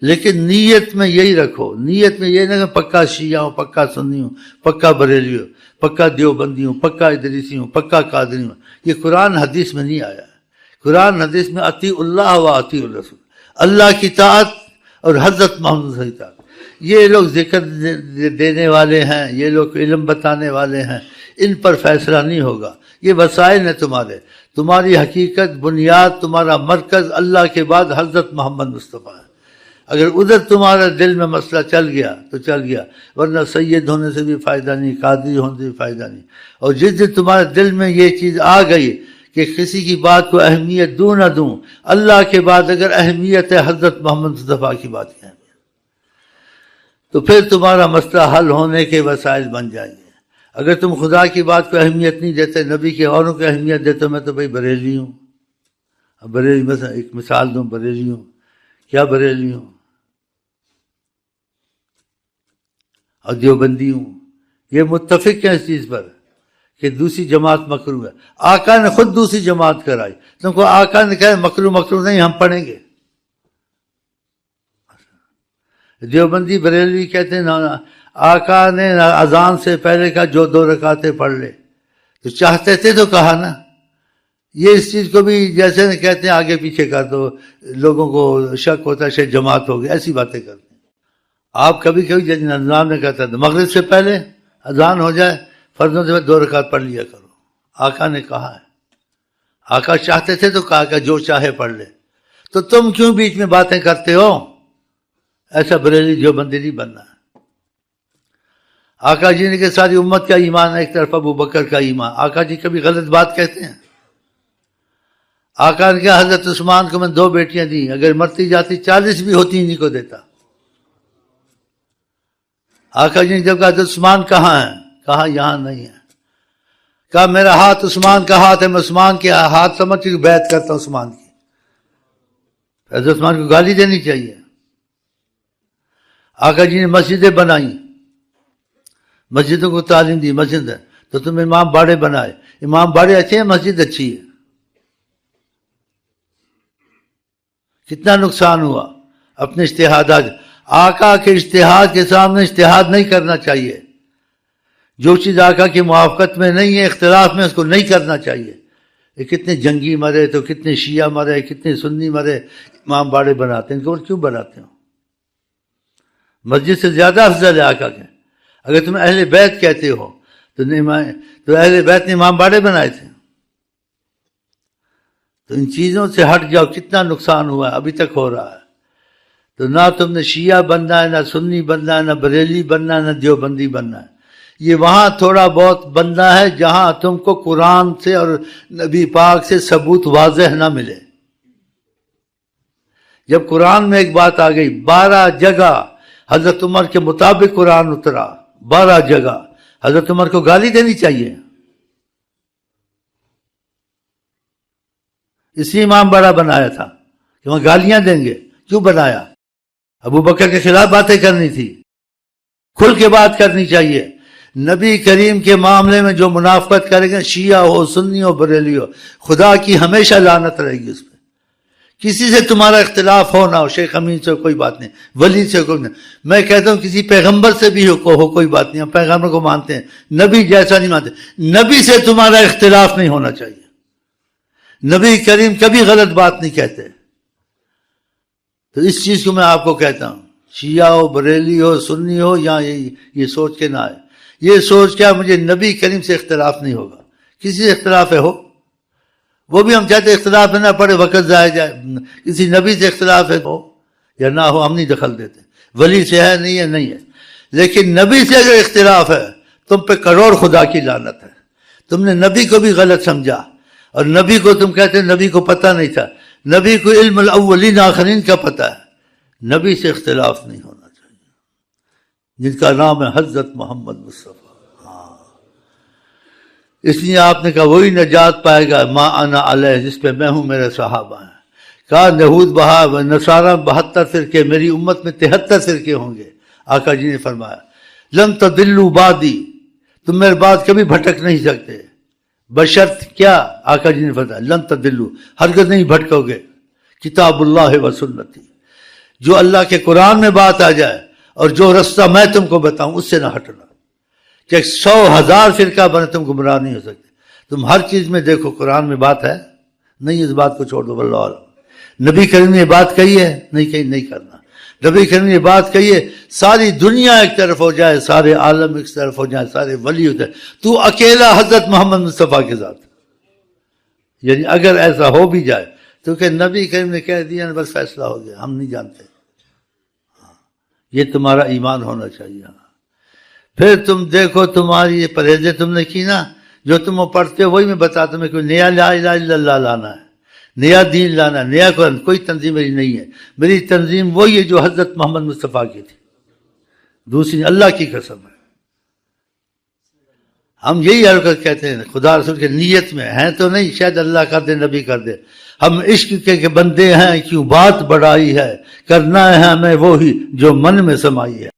لیکن نیت میں یہی رکھو، نیت میں یہ نہ کہ پکا شیعہ ہوں، پکا سنی ہوں، پکا بریلی ہوں، پکا دیوبندی ہوں، پکا ادریسی ہوں، پکا قادری ہوں۔ یہ قرآن حدیث میں نہیں آیا ہے۔ قرآن حدیث میں اطیع اللہ و اطیع الرسول، اللہ کی طاعت اور حضرت محمد صلی اللہ علیہ وسلم۔ یہ لوگ ذکر دینے والے ہیں، یہ لوگ علم بتانے والے ہیں، ان پر فیصلہ نہیں ہوگا۔ یہ وسائل ہیں تمہارے، تمہاری حقیقت، بنیاد، تمہارا مرکز اللہ کے بعد حضرت محمد مصطفیٰ ہے۔ اگر ادھر تمہارا دل میں مسئلہ چل گیا تو چل گیا، ورنہ سید ہونے سے بھی فائدہ نہیں، قادری ہونے سے بھی فائدہ نہیں۔ اور جس دن تمہارے دل میں یہ چیز آ گئی کہ کسی کی بات کو اہمیت دوں نہ دوں، اللہ کے بعد اگر اہمیت ہے حضرت محمد مصطفیٰ کی بات کی اہمیت، تو پھر تمہارا مسئلہ حل ہونے کے وسائل بن جائیں گے۔ اگر تم خدا کی بات کو اہمیت نہیں دیتے، نبی کے اوروں کو اہمیت دیتے، میں تو بھائی بریلی ہوں، بریلی مثلا ایک مثال دوں، بریلی ہوں، کیا بریلی ہوں، اور دیوبندی ہوں، یہ متفق ہیں اس چیز پر کہ دوسری جماعت مکروہ ہے۔ آقا نے خود دوسری جماعت کرائی، تم کو آقا نے کہا مکروہ نہیں، ہم پڑھیں گے۔ دیوبندی بریلوی کہتے ہیں آقا نے اذان سے پہلے کہا جو 2 رکعتیں پڑھ لے، تو چاہتے تھے تو کہا نا۔ یہ اس چیز کو بھی جیسے کہتے ہیں آگے پیچھے کر دو، لوگوں کو شک ہوتا ہے شاید جماعت ہوگی، ایسی باتیں کرتے ہیں۔ آپ کبھی کبھی نظام نے کہتا تھا مغرب سے پہلے اذان ہو جائے، فرضوں سے 2 رکعت پڑھ لیا کرو، آقا نے کہا ہے۔ آقا چاہتے تھے تو کہا کہ جو چاہے پڑھ لے، تو تم کیوں بیچ میں باتیں کرتے ہو؟ ایسا بریلی دیوبندی نہیں بننا ہے۔ آقا جی نے کہ ساری امت کا ایمان ہے، ایک طرف ابو بکر کا ایمان۔ آقا جی کبھی غلط بات کہتے ہیں؟ آقا نے کہا حضرت عثمان کو میں 2 بیٹیاں دی، اگر مرتی جاتی 40 بھی ہوتی انہیں کو دیتا۔ آقا جی نے جب کہا حضرت عثمان کہاں ہے؟ کہا یہاں نہیں ہے۔ کہا میرا ہاتھ عثمان کا ہاتھ ہے، میں عثمان کے ہاتھ سمجھ کے بیعت کرتا ہوں عثمان کی۔ حضرت عثمان کو گالی دینی چاہیے۔ آقا جی نے مسجدیں بنائیں، مسجدوں کو تعلیم دی، مسجد ہے تو تم امام باڑے بنائے، امام باڑے اچھے ہیں، مسجد اچھی ہے۔ کتنا نقصان ہوا اپنے اشتہادات۔ آقا کے اشتہاد کے سامنے اشتہاد نہیں کرنا چاہیے۔ جو چیز آقا کی موافقت میں نہیں ہے، اختلاف میں، اس کو نہیں کرنا چاہیے۔ یہ کتنے جنگی مرے تو کتنے شیعہ مرے، کتنے سنی مرے، امام باڑے بناتے ہیں، ان کو کیوں بناتے ہو؟ مسجد سے زیادہ افضل ہے آقا کے۔ اگر تم اہل بیت کہتے ہو تو اہل بیت نے امام باڑے بنائے تھے۔ تو ان چیزوں سے ہٹ جاؤ، کتنا نقصان ہوا ہے، ابھی تک ہو رہا ہے۔ تو نہ تم نے شیعہ بننا ہے، نہ سنی بننا ہے، نہ بریلی بننا ہے، نہ دیوبندی بننا ہے۔ یہ وہاں تھوڑا بہت بننا ہے جہاں تم کو قرآن سے اور نبی پاک سے ثبوت واضح نہ ملے۔ جب قرآن میں ایک بات آ گئی، 12 جگہ حضرت عمر کے مطابق قرآن اترا، 12 جگہ، حضرت عمر کو گالی دینی چاہیے؟ اسی امام بڑا بنایا تھا کہ وہاں گالیاں دیں گے، کیوں بنایا؟ ابو بکر کے خلاف باتیں کرنی تھی، کھل کے بات کرنی چاہیے۔ نبی کریم کے معاملے میں جو منافقت کرے گا، شیعہ ہو، سنی ہو، بریلی ہو، خدا کی ہمیشہ لعنت رہے گی اس پہ۔ کسی سے تمہارا اختلاف ہو نہ ہو، شیخ امین سے کوئی بات نہیں، ولی سے کوئی نہیں، میں کہتا ہوں کسی پیغمبر سے بھی ہو کوئی بات نہیں، ہم پیغمبر کو مانتے ہیں، نبی جیسا نہیں مانتے، نبی سے تمہارا اختلاف نہیں ہونا چاہیے، نبی کریم کبھی غلط بات نہیں کہتے۔ تو اس چیز کو میں آپ کو کہتا ہوں، شیعہ ہو، بریلی ہو، سنی ہو، یا یہ سوچ کے نہ آئے، یہ سوچ کیا مجھے نبی کریم سے اختلاف نہیں ہوگا، کسی سے اختلاف ہے ہو، وہ بھی ہم چاہتے اختلاف ہے نہ پڑے، وقت ضائع جائے، کسی نبی سے اختلاف ہے ہو یا نہ ہو ہم نہیں دخل دیتے، ولی سے ہے نہیں ہے، لیکن نبی سے اگر اختلاف ہے تم پہ کروڑ خدا کی لعنت ہے، تم نے نبی کو بھی غلط سمجھا، اور نبی کو تم کہتے نبی کو پتہ نہیں تھا، نبی کو علم الاولین آخرین کا پتہ ہے، نبی سے اختلاف نہیں ہونا چاہیے، جن کا نام ہے حضرت محمد مصطفیٰ۔ اس لیے آپ نے کہا وہی نجات پائے گا ما انا علیہ، جس پہ میں ہوں، میرے صحابہ ہیں۔ کہا یہود بہا نصارہ 72 فرقے، میری امت میں 73 فرقے ہوں گے۔ آقا جی نے فرمایا لن تضلوا بعدی، تم میرے بعد کبھی بھٹک نہیں سکتے، بشرط کیا؟ آقا جی نے فرمایا لن تضلوا، ہرگز نہیں بھٹکو گے، کتاب اللہ و سنتی، جو اللہ کے قرآن میں بات آ جائے اور جو رستہ میں تم کو بتاؤں اس سے نہ ہٹنا، کہ 100,000 فرقہ بنے تم گمراہ نہیں ہو سکتے۔ تم ہر چیز میں دیکھو قرآن میں بات ہے، نہیں اس بات کو چھوڑ دو، واللہ اعلم۔ نبی کریم نے یہ بات کہی ہے، نہیں کہی، نہیں کرنا۔ نبی کریم نے یہ بات کہی ہے ساری دنیا ایک طرف ہو جائے، سارے عالم ایک طرف ہو جائے، سارے ولی ہو جائے، تو اکیلا حضرت محمد مصطفیٰ کے ساتھ، یعنی اگر ایسا ہو بھی جائے تو کہ نبی کریم نے کہہ دیا بس فیصلہ ہو گیا، ہم نہیں جانتے، یہ تمہارا ایمان ہونا چاہیے۔ پھر تم دیکھو تمہاری یہ پرہیزیں تم نے کی نا، جو تم وہ پڑھتے ہو وہی میں بتاتا ہوں، میں کوئی نیا لا الہ الا اللہ لانا ہے، نیا دین لانا ہے، نیا قرآن، کوئی تنظیم میری نہیں ہے، میری تنظیم وہی ہے جو حضرت محمد مصطفیٰ کی تھی، دوسری اللہ کی قسم ہے۔ ہم یہی حرکت کہتے ہیں خدا رسول کے نیت میں ہیں تو نہیں، شاید اللہ کر دے، نبی کر دے، ہم عشق کے بندے ہیں، کیوں بات بڑھائی ہے، کرنا ہے ہمیں وہی جو من میں سمائی ہے۔